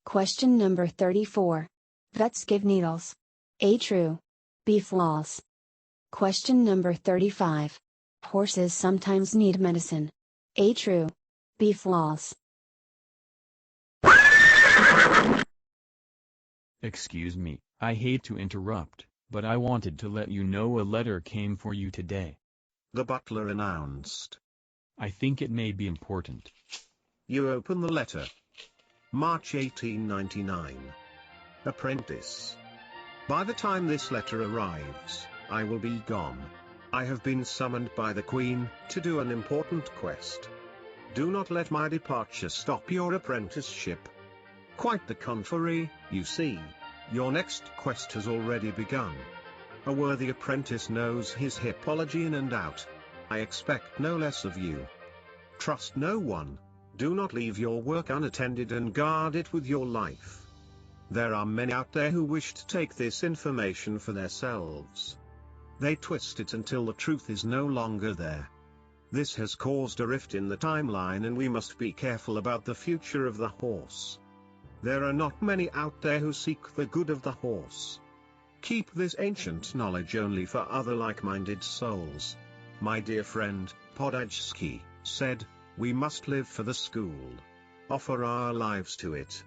S4: Question number 34. Vets give needles. A true. B false. Question number 35. Horses sometimes need medicine. A true. B false.
S2: Excuse me, I hate to interrupt, but I wanted to let you know a letter came for you today.
S1: The butler announced.
S2: I think it may be important.
S1: You open the letter. March 1899. Apprentice. By the time this letter arrives, I will be gone. I have been summoned by the Queen to do an important quest. Do not let my departure stop your apprenticeship. Quite the contrary, you see. Your next quest has already begun. A worthy apprentice knows his hippology in and out. I expect no less of you. Trust no one. Do not leave your work unattended and guard it with your life. There are many out there who wish to take this information for themselves. They twist it until the truth is no longer there. This has caused a rift in the timeline, and we must be careful about the future of the horse. There are not many out there who seek the good of the horse. Keep this ancient knowledge only for other like-minded souls. My dear friend, Podajski, said, we must live for the school. Offer our lives to it.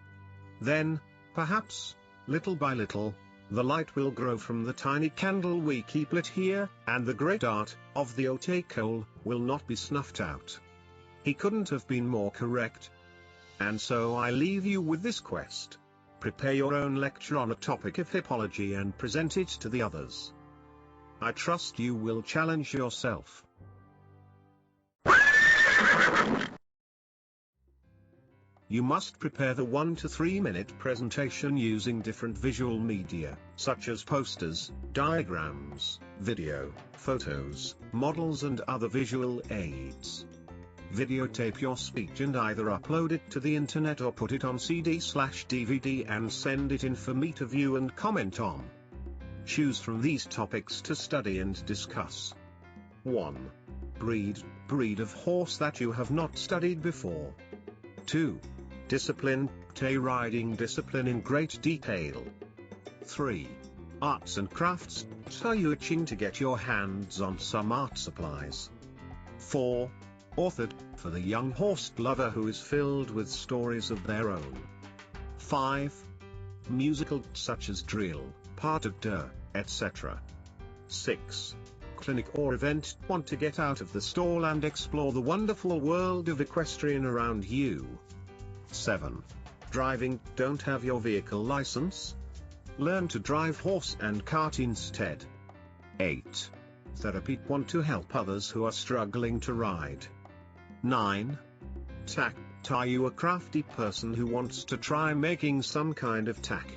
S1: Then, perhaps, little by little, the light will grow from the tiny candle we keep lit here, and the great art of the haute école will not be snuffed out. He couldn't have been more correct. And so I leave you with this quest. Prepare your own lecture on a topic of hippology and present it to the others. I trust you will challenge yourself. You must prepare the 1 to 3 minute presentation using different visual media, such as posters, diagrams, video, photos, models and other visual aids. Videotape your speech and either upload it to the internet or put it on CD/DVD and send it in for me to view and comment on. Choose from these topics to study and discuss. 1. Breed of horse that you have not studied before. 2. Discipline, tay riding discipline in great detail. 3. Arts and crafts, are you itching to get your hands on some art supplies? 4. Authored, for the young horse lover who is filled with stories of their own. 5. Musical, such as drill, pas de deux, etc. 6. Clinic or event, want to get out of the stall and explore the wonderful world of equestrian around you. 7. Driving, don't have your vehicle license? Learn to drive horse and cart instead. 8. Therapy, want to help others who are struggling to ride. 9. Tack, are you a crafty person who wants to try making some kind of tack?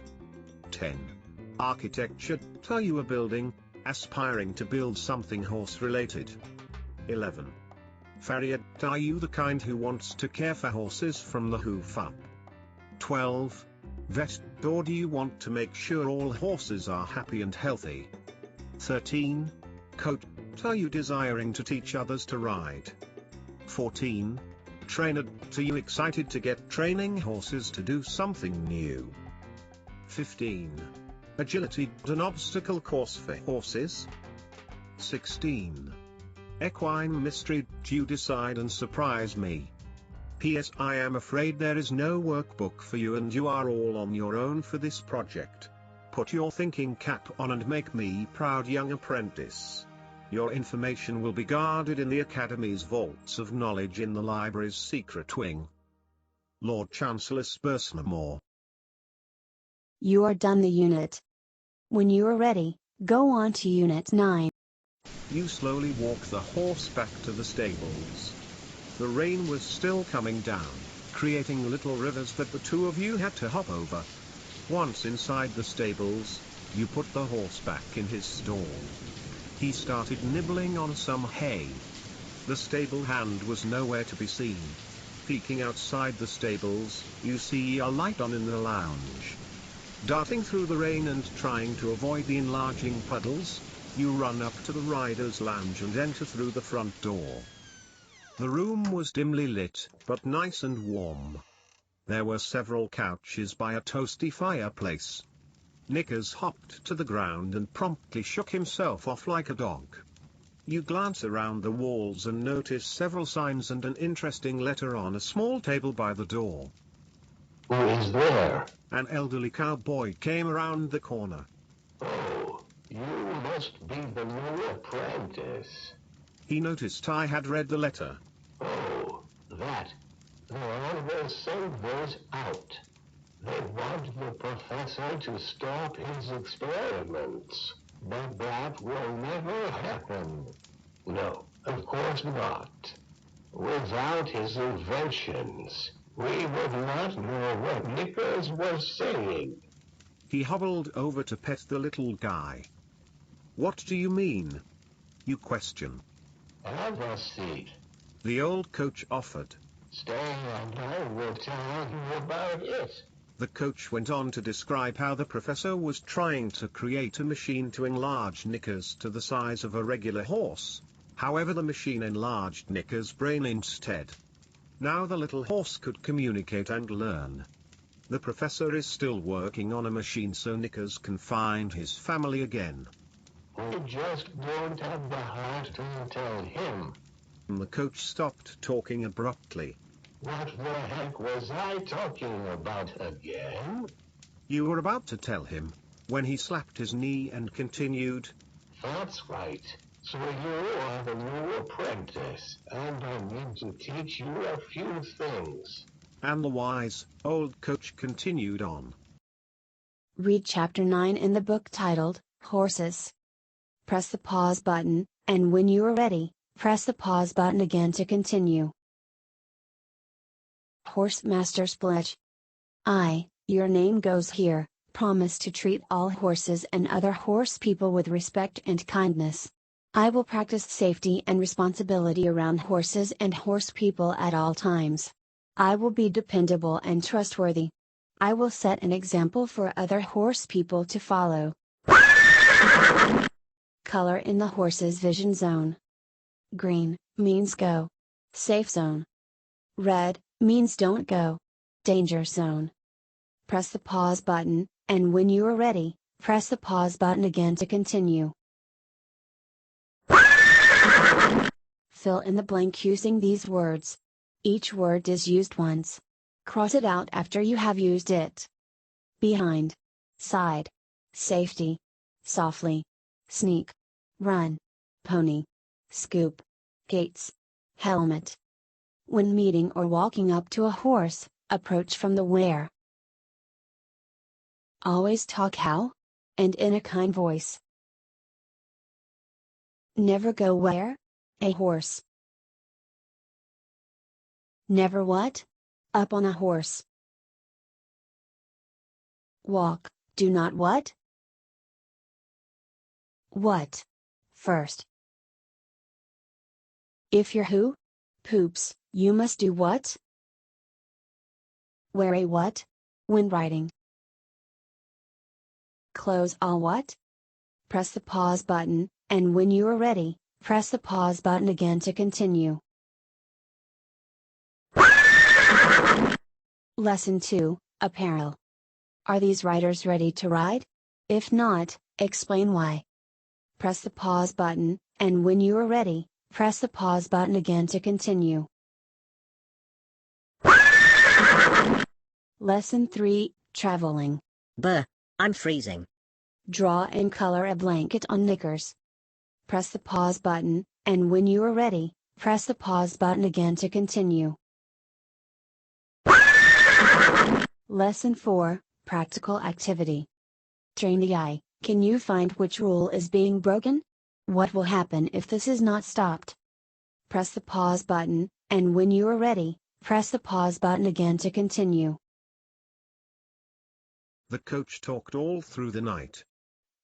S1: 10. Architecture, are you a building, aspiring to build something horse related? 11. Farrier, are you the kind who wants to care for horses from the hoof up? 12. Vet, or do you want to make sure all horses are happy and healthy? 13. Coach, are you desiring to teach others to ride? 14. Trainer, are you excited to get training horses to do something new? 15. Agility, an obstacle course for horses? 16. Equine mystery, do you decide and surprise me? P.S. I am afraid there is no workbook for you and you are all on your own for this project. Put your thinking cap on and make me proud, young apprentice. Your information will be guarded in the Academy's vaults of knowledge in the library's secret wing. Lord Chancellor Spursmore.
S4: You are done the unit. When you are ready, go on to Unit 9.
S1: You slowly walk the horse back to the stables. The rain was still coming down, creating little rivers that the two of you had to hop over. Once inside the stables, you put the horse back in his stall. He started nibbling on some hay. The stable hand was nowhere to be seen. Peeking outside the stables, you see a light on in the lounge. Darting through the rain and trying to avoid the enlarging puddles, you run up to the rider's lounge and enter through the front door. The room was dimly lit, but nice and warm. There were several couches by a toasty fireplace. Knickers hopped to the ground and promptly shook himself off like a dog. You glance around the walls and notice several signs and an interesting letter on a small table by the door.
S6: Who is there?
S1: An elderly cowboy came around the corner.
S6: Oh, you must be the new apprentice.
S1: He noticed I had read the letter.
S6: Oh, that. They always send those out. They want the professor to stop his experiments. But that will never happen. No, of course not. Without his inventions, we would not know what Knickers was saying.
S1: He hobbled over to pet the little guy. What do you mean? You question.
S6: Have a seat.
S1: The old coach offered.
S6: Stay and I will tell you about it.
S1: The coach went on to describe how the professor was trying to create a machine to enlarge Knickers to the size of a regular horse. However, the machine enlarged Knickers' brain instead. Now the little horse could communicate and learn. The professor is still working on a machine so Knickers can find his family again.
S6: We just don't have the heart to tell him.
S1: The coach stopped talking abruptly.
S6: What the heck was I talking about again?
S1: You were about to tell him, when he slapped his knee and continued.
S6: That's right. So you are the new apprentice, and I need to teach you a few things.
S1: And the wise, old coach continued on.
S4: Read Chapter 9 in the book titled, Horses. Press the pause button, and when you are ready, press the pause button again to continue. Horse Master Splitch. Your name goes here, promise to treat all horses and other horse people with respect and kindness. I will practice safety and responsibility around horses and horse people at all times. I will be dependable and trustworthy. I will set an example for other horse people to follow. Color in the horse's vision zone. Green means go. Safe zone. Red means don't go. Danger zone. Press the pause button, and when you are ready, press the pause button again to continue. Fill in the blank using these words. Each word is used once. Cross it out after you have used it. Behind, side, safety, softly, sneak, run, pony, scoop, gates, helmet. When meeting or walking up to a horse, approach from the where. Always talk how? And in a kind voice. Never go where? A horse. Never what? Up on a horse. Walk, do not what? What? First. If your who? Poops, you must do what? Wear a what? When riding. Close all what? Press the pause button, and when you are ready, press the pause button again to continue. Lesson 2, Apparel. Are these riders ready to ride? If not, explain why. Press the pause button, and when you are ready, press the pause button again to continue. Lesson 3, Traveling.
S3: Buh, I'm freezing.
S4: Draw and color a blanket on knickers. Press the pause button, and when you are ready, press the pause button again to continue. Lesson 4, Practical Activity. Train the eye. Can you find which rule is being broken? What will happen if this is not stopped? Press the pause button, and when you are ready, press the pause button again to continue.
S1: The coach talked all through the night.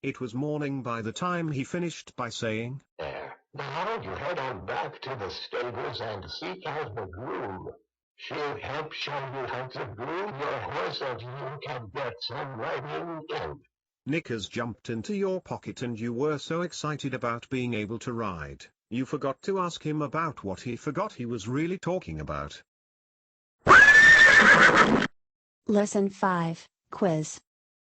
S1: It was morning by the time he finished by saying,
S6: There. Now you head on back to the stables and seek out the groom. She'll help show you how to groom your horse and you can get some riding in.
S1: Knickers jumped into your pocket and you were so excited about being able to ride, you forgot to ask him about what he forgot he was really talking about.
S4: Lesson 5, Quiz.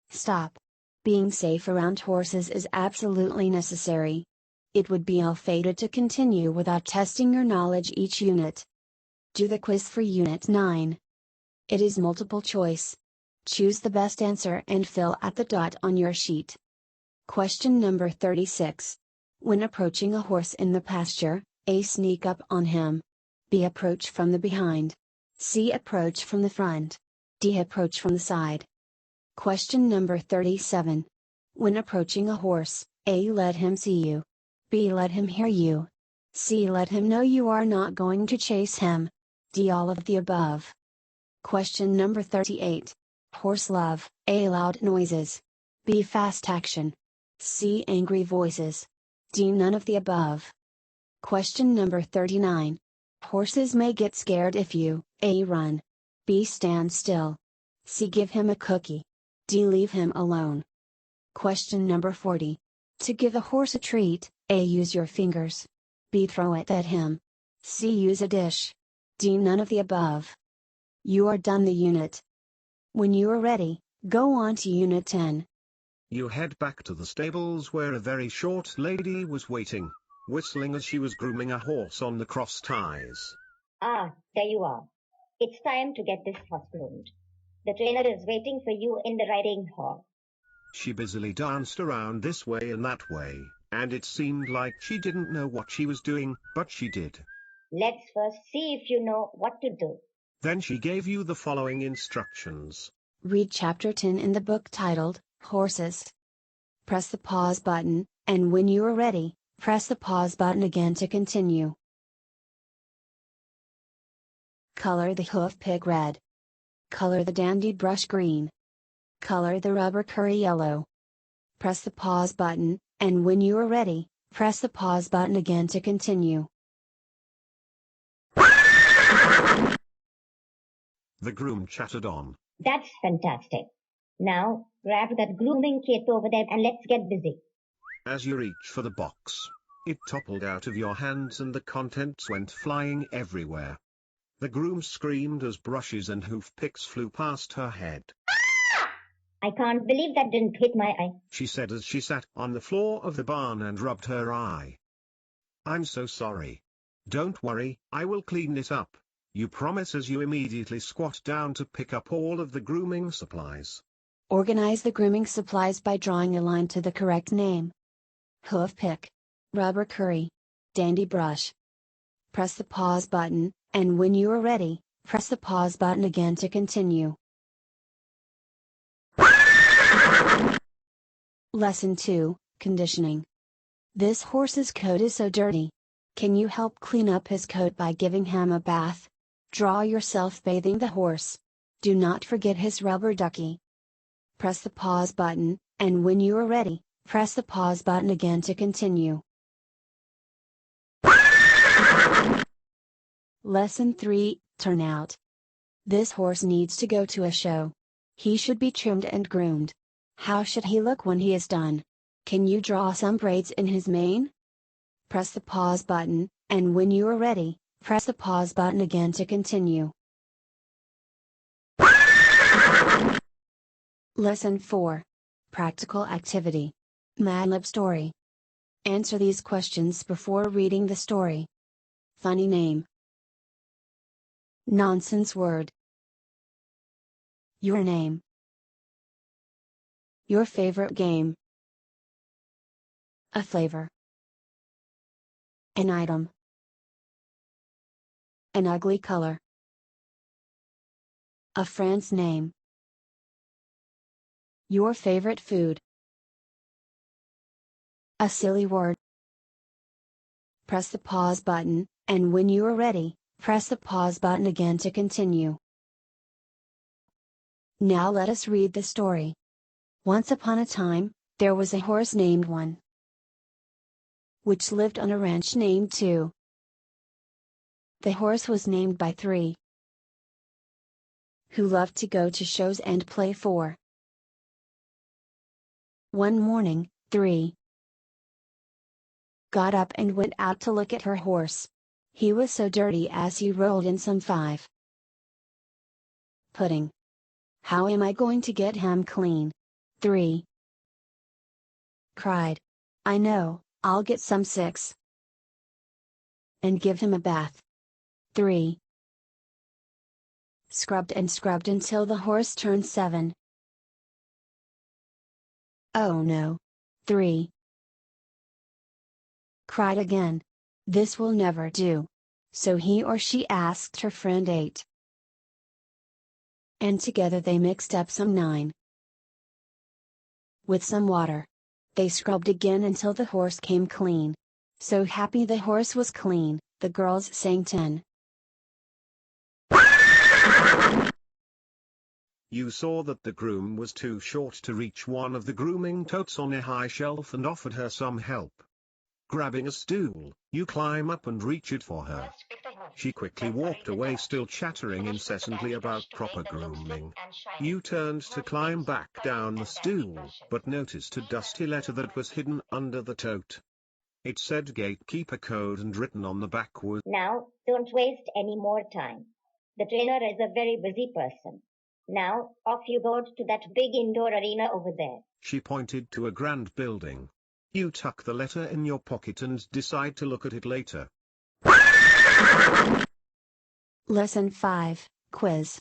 S4: Stop. Being safe around horses is absolutely necessary. It would be ill-fated to continue without testing your knowledge each unit. Do the quiz for Unit 9. It is multiple choice. Choose the best answer and fill out the dot on your sheet. Question number 36. When approaching a horse in the pasture, A. Sneak up on him. B. Approach from the behind. C. Approach from the front. D. Approach from the side. Question number 37. When approaching a horse, A. Let him see you. B. Let him hear you. C. Let him know you are not going to chase him. D. All of the above. Question number 38. Horse love, A. Loud noises. B. Fast action. C. Angry voices. D. None of the above. Question number 39. Horses may get scared if you, A. Run. B. Stand still. C. Give him a cookie. D. Leave him alone. Question number 40. To give a horse a treat, A. Use your fingers. B. Throw it at him. C. Use a dish. D. None of the above. You are done the unit. When you are ready, go on to Unit 10.
S1: You head back to the stables where a very short lady was waiting, whistling as she was grooming a horse on the cross ties.
S12: Ah, there you are. It's time to get this horse groomed. The trainer is waiting for you in the riding hall.
S1: She busily danced around this way and that way, and it seemed like she didn't know what she was doing, but she did.
S12: Let's first see if you know what to do.
S1: Then she gave you the following instructions.
S4: Read Chapter 10 in the book titled, Horses. Press the pause button, and when you are ready, press the pause button again to continue. Color the hoof pick red. Color the dandy brush green. Color the rubber curry yellow. Press the pause button, and when you are ready, press the pause button again to continue.
S1: The groom chattered on.
S12: That's fantastic. Now, grab that grooming kit over there and let's get busy.
S1: As you reach for the box, it toppled out of your hands and the contents went flying everywhere. The groom screamed as brushes and hoof picks flew past her head.
S12: I can't believe that didn't hit my eye.
S1: she said as she sat on the floor of the barn and rubbed her eye. I'm so sorry. Don't worry, I will clean it up. You promise, as you immediately squat down to pick up all of the grooming supplies.
S4: Organize the grooming supplies by drawing a line to the correct name. Hoof pick. Rubber curry. Dandy brush. Press the pause button, and when you are ready, press the pause button again to continue. Lesson 2, Conditioning. This horse's coat is so dirty. Can you help clean up his coat by giving him a bath? Draw yourself bathing the horse. Do not forget his rubber ducky. Press the pause button, and when you are ready, press the pause button again to continue. Lesson 3, Turnout. This horse needs to go to a show. He should be trimmed and groomed. How should he look when he is done? Can you draw some braids in his mane? Press the pause button, and when you are ready, press the pause button again to continue. Lesson 4. Practical Activity. Mad Lib Story. Answer these questions before reading the story. Funny name. Nonsense word. Your name. Your favorite game. A flavor. An item. An ugly color. A friend's name. Your favorite food. A silly word. Press the pause button, and when you are ready, press the pause button again to continue. Now let us read the story. Once upon a time, there was a horse named One, which lived on a ranch named Two. The horse was named by Three, who loved to go to shows and play Four. One morning, Three got up and went out to look at her horse. He was so dirty as he rolled in some 5 pudding. How am I going to get him clean? 3 cried. I know, I'll get some 6 and give him a bath. 3 scrubbed and scrubbed until the horse turned 7. Oh no! 3 cried again. This will never do. So he or she asked her friend 8. And together they mixed up some 9 with some water. They scrubbed again until the horse came clean. So happy the horse was clean, the girls sang 10.
S1: You saw that the groom was too short to reach one of the grooming totes on a high shelf and offered her some help. Grabbing a stool, you climb up and reach it for her. She quickly walked away, still chattering incessantly about proper grooming. You turned to climb back down the stool, but noticed a dusty letter that was hidden under the tote. It said Gatekeeper Code, and written on the back was,
S12: Now, don't waste any more time. The trainer is a very busy person. Now, off you go to that big indoor arena over there.
S1: She pointed to a grand building. You tuck the letter in your pocket and decide to look at it later.
S4: Lesson 5, Quiz.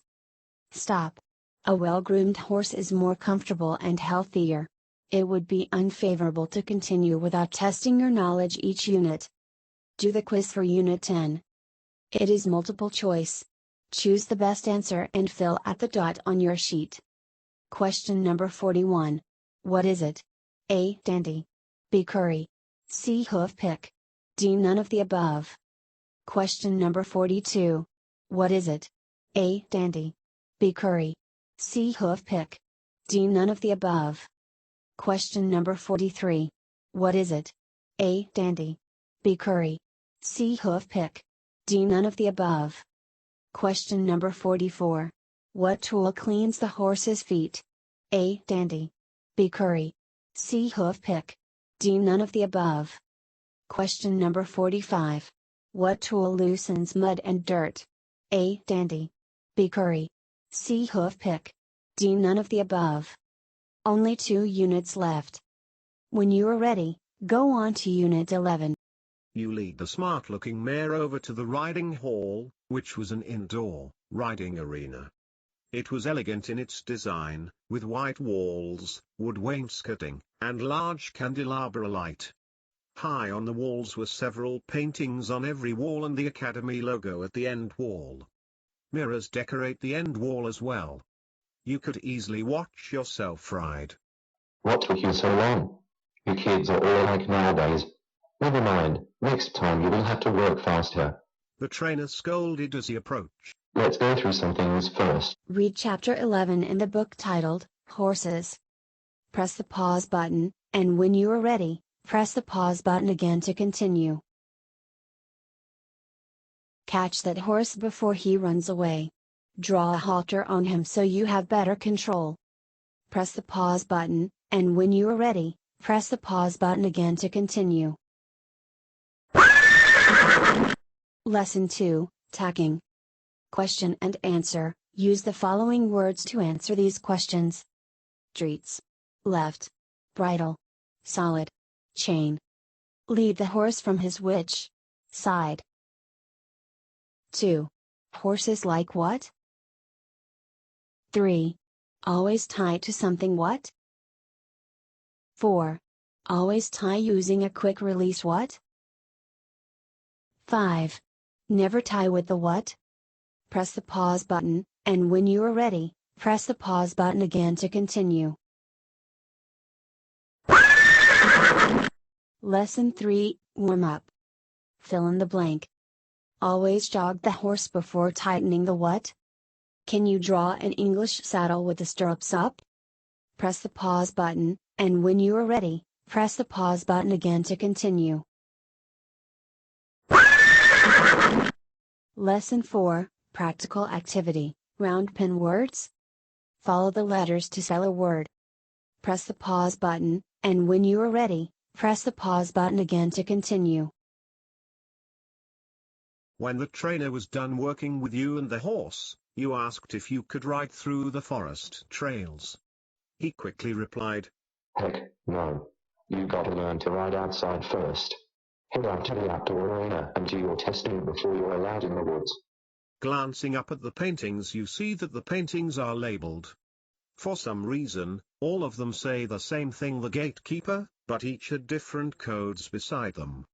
S4: Stop. A well-groomed horse is more comfortable and healthier. It would be unfavorable to continue without testing your knowledge each unit. Do the quiz for Unit 10. It is multiple choice. Choose the best answer and fill at the dot on your sheet. Question number 41. What is it? A. Dandy. B. Curry. C. Hoof pick. D. None of the above. Question number 42. What is it? A. Dandy. B. Curry. C. Hoof pick. D. None of the above. Question number 43. What is it? A. Dandy. B. Curry. C. Hoof pick. D. None of the above. Question number 44. What tool cleans the horse's feet? A. Dandy. B. Curry. C. Hoof pick. D. None of the above. Question number 45. What tool loosens mud and dirt? A. Dandy. B. Curry. C. Hoof pick. D. None of the above. Only 2 units left. When you are ready, go on to Unit 11.
S1: You lead the smart-looking mare over to the riding hall, which was an indoor riding arena. It was elegant in its design, with white walls, wood wainscoting, and large candelabra light. High on the walls were several paintings on every wall and the Academy logo at the end wall. Mirrors decorate the end wall as well. You could easily watch yourself ride.
S6: What took you so long? You kids are all alike nowadays. Never mind, next time you will have to work faster.
S1: The trainer scolded as he approached.
S6: Let's go through some things first.
S4: Read Chapter 11 in the book titled, Horses. Press the pause button, and when you are ready, press the pause button again to continue. Catch that horse before he runs away. Draw a halter on him so you have better control. Press the pause button, and when you are ready, press the pause button again to continue. Lesson 2, Tacking. Question and answer. Use the following words to answer these questions. Streets. Left. Bridle. Solid. Chain. Lead the horse from his which side? 2. Horses like what? 3. Always tie to something what? 4. Always tie using a quick release what? 5. Never tie with the what? Press the pause button, and when you are ready, press the pause button again to continue. Lesson 3, Warm Up. Fill in the blank. Always jog the horse before tightening the what? Can you draw an English saddle with the stirrups up? Press the pause button, and when you are ready, press the pause button again to continue. Lesson 4, Practical Activity, Round Pin Words. Follow the letters to spell a word. Press the pause button, and when you are ready, press the pause button again to continue.
S1: When the trainer was done working with you and the horse, you asked if you could ride through the forest trails. He quickly replied,
S6: Heck, no. You gotta learn to ride outside first. Head out to the outdoor arena and do your testing before you're allowed in the woods.
S1: Glancing up at the paintings, you see that the paintings are labeled. For some reason, all of them say the same thing, the gatekeeper, but each had different codes beside them.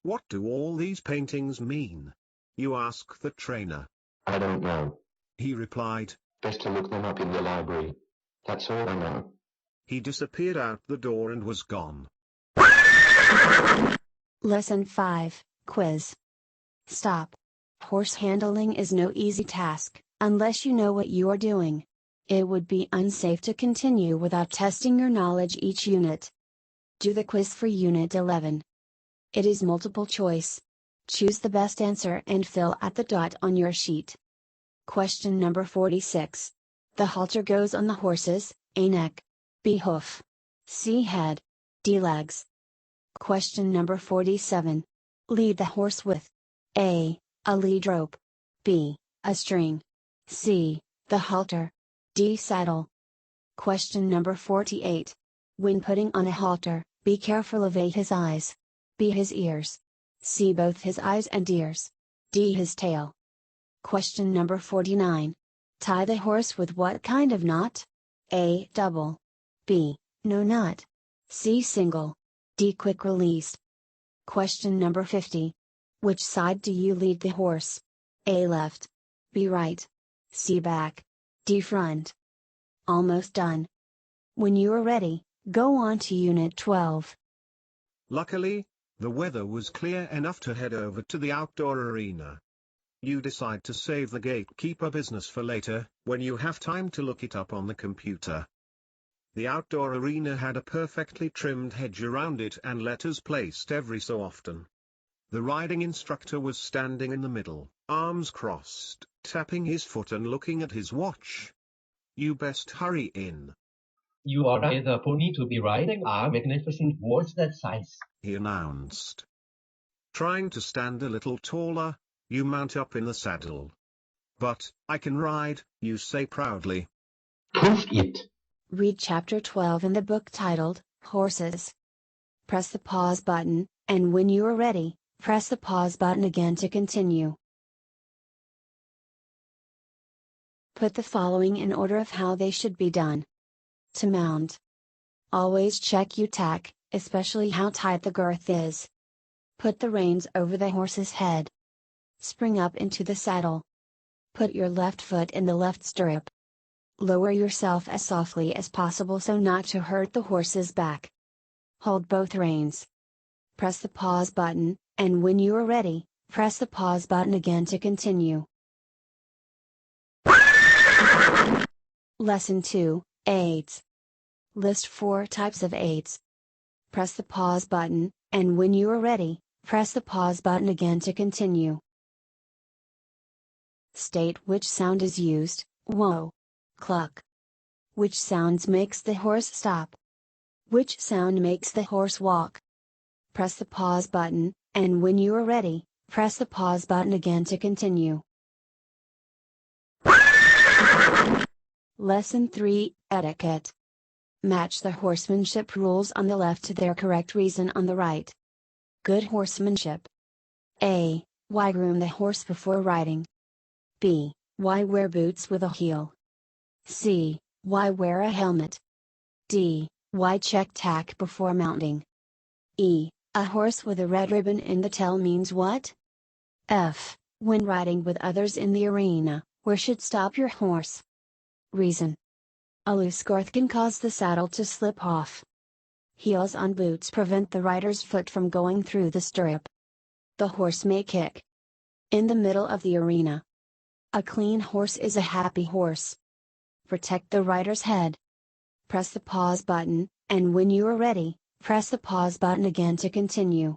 S1: What do all these paintings mean? You ask the trainer.
S6: I don't know.
S1: He replied,
S6: Best to look them up in the library. That's all I know.
S1: He disappeared out the door and was gone.
S4: Lesson 5, Quiz. Stop. Horse handling is no easy task, unless you know what you are doing. It would be unsafe to continue without testing your knowledge each unit. Do the quiz for Unit 11. It is multiple choice. Choose the best answer and fill at the dot on your sheet. Question number 46. The halter goes on the horse's A neck, B hoof, C head, D legs. Question number 47. Lead the horse with A lead rope, B a string, C the halter, D saddle. Question number 48. When putting on a halter, be careful of A his eyes, B his ears, C both his eyes and ears, D his tail. Question number 49. Tie the horse with what kind of knot? A double, B no knot, C single, D quick release. Question number 50. Which side do you lead the horse? A left, B right, C back, D front. Almost done. When you are ready, go on to Unit 12.
S1: Luckily, the weather was clear enough to head over to the outdoor arena. You decide to save the gatekeeper business for later, when you have time to look it up on the computer. The outdoor arena had a perfectly trimmed hedge around it and letters placed every so often. The riding instructor was standing in the middle, arms crossed, tapping his foot and looking at his watch. You best hurry in.
S13: You are the pony to be riding a magnificent horse that size,
S1: he announced. Trying to stand a little taller, you mount up in the saddle. But, I can ride, you say proudly.
S6: Prove it.
S4: Read Chapter 12 in the book titled, Horses. Press the pause button, and when you are ready, press the pause button again to continue. Put the following in order of how they should be done. To mount. Always check your tack, especially how tight the girth is. Put the reins over the horse's head. Spring up into the saddle. Put your left foot in the left stirrup. Lower yourself as softly as possible so not to hurt the horse's back. Hold both reins. Press the pause button, and when you are ready, press the pause button again to continue. Lesson 2, Aids. List 4 types of aids. Press the pause button, and when you are ready, press the pause button again to continue. State which sound is used, whoa, cluck. Which sounds makes the horse stop? Which sound makes the horse walk? Press the pause button, and when you are ready, press the pause button again to continue. Lesson 3, Etiquette. Match the horsemanship rules on the left to their correct reason on the right. Good horsemanship. A. Why groom the horse before riding? B. Why wear boots with a heel? C. Why wear a helmet? D. Why check tack before mounting? E. A horse with a red ribbon in the tail means what? F. When riding with others in the arena, where should stop your horse? Reason. A loose girth can cause the saddle to slip off. Heels on boots prevent the rider's foot from going through the stirrup. The horse may kick. In the middle of the arena. A clean horse is a happy horse. Protect the rider's head. Press the pause button, and when you are ready, press the pause button again to continue.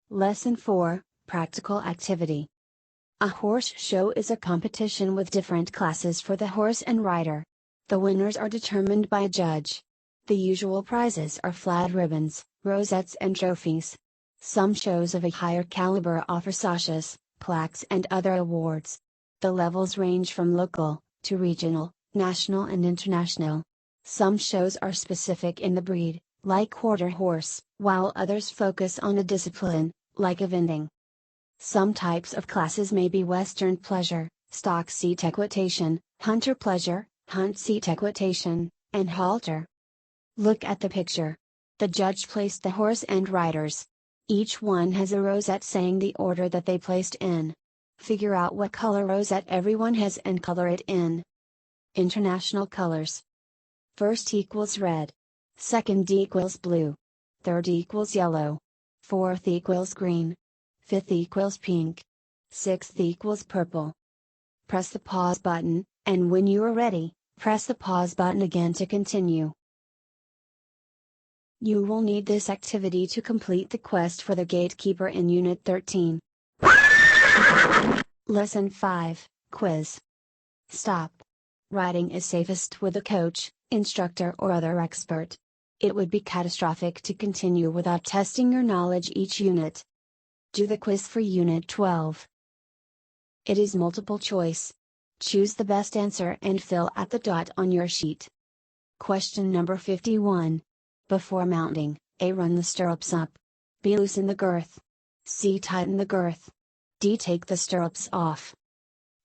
S4: Lesson 4, Practical Activity. A horse show is a competition with different classes for the horse and rider. The winners are determined by a judge. The usual prizes are flat ribbons, rosettes and trophies. Some shows of a higher caliber offer sashes, plaques and other awards. The levels range from local, to regional, national and international. Some shows are specific in the breed, like quarter horse, while others focus on a discipline, like eventing. Some types of classes may be Western pleasure, stock seat equitation, hunter pleasure, hunt seat equitation, and halter. Look at the picture. The judge placed the horse and riders. Each one has a rosette saying the order that they placed in. Figure out what color rosette everyone has and color it in. International colors. First equals red. Second equals blue. Third equals yellow. Fourth equals green. Fifth equals pink. Sixth equals purple. Press the pause button, and when you are ready, press the pause button again to continue. You will need this activity to complete the quest for the gatekeeper in Unit 13. Lesson 5, Quiz. Stop. Riding is safest with a coach, instructor or other expert. It would be catastrophic to continue without testing your knowledge each unit. Do the quiz for Unit 12. It is multiple choice. Choose the best answer and fill out the dot on your sheet. Question number 51. Before mounting, A. Run the stirrups up. B. Loosen the girth. C. Tighten the girth. D. Take the stirrups off.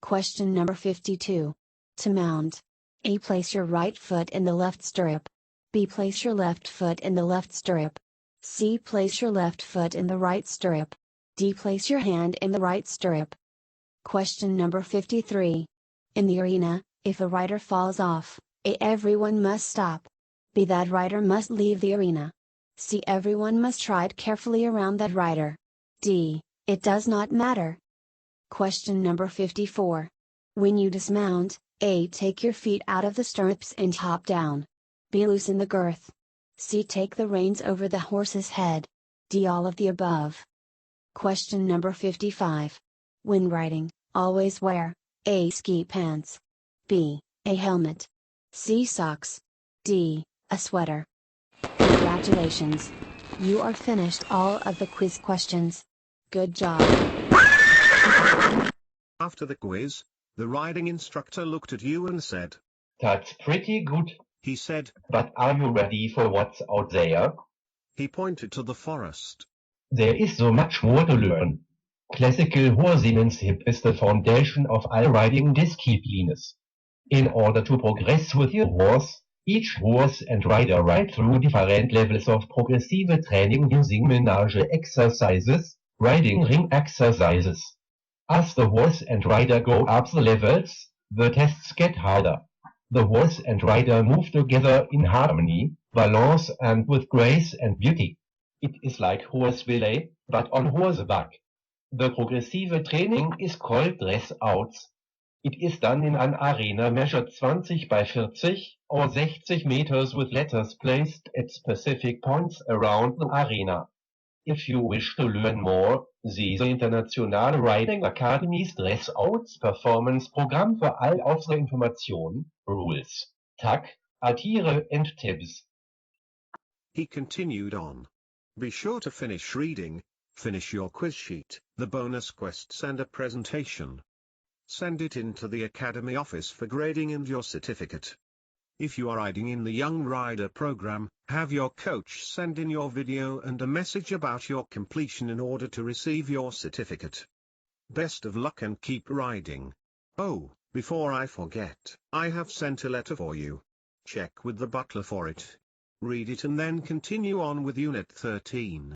S4: Question number 52. To mount. A. Place your right foot in the left stirrup. B. Place your left foot in the left stirrup. C. Place your left foot in the right stirrup. D. Place your hand in the right stirrup. Question number 53. In the arena, if a rider falls off, A. Everyone must stop. B. That rider must leave the arena. C. Everyone must ride carefully around that rider. D. It does not matter. Question number 54. When you dismount, A. Take your feet out of the stirrups and hop down. B. Loosen the girth. C. Take the reins over the horse's head. D. All of the above. Question number 55. When riding, always wear A. Ski pants. B. A helmet. C. Socks. D. A sweater. Congratulations! You are finished all of the quiz questions. Good job!
S1: After the quiz, The riding instructor looked at you and said,
S13: That's pretty good.
S1: He said,
S13: But are you ready for what's out there?
S1: He pointed to the forest.
S13: There is so much more to learn. Classical horsemanship is the foundation of all riding disciplines. In order to progress with your horse, each horse and rider ride through different levels of progressive training using menage exercises, riding ring exercises. As the horse and rider go up the levels, the tests get harder. The horse and rider move together in harmony, balance and with grace and beauty. It is like horse ballet, but on horseback. The progressive training is called dress-outs. It is done in an arena measured 20 by 40 or 60 meters with letters placed at specific points around the arena. If you wish to learn more, see the International Riding Academy's Dress-Outs Performance Programm für all unsere Informationen, Rules, Tack, Attire and Tips.
S1: He continued on. Be sure to finish reading, finish your quiz sheet, the bonus quests and a presentation. Send it in to the Academy office for grading and your certificate. If you are riding in the Young Rider program, have your coach send in your video and a message about your completion in order to receive your certificate. Best of luck and keep riding. Oh, before I forget, I have sent a letter for you. Check with the butler for it. Read it and then continue on with Unit 13.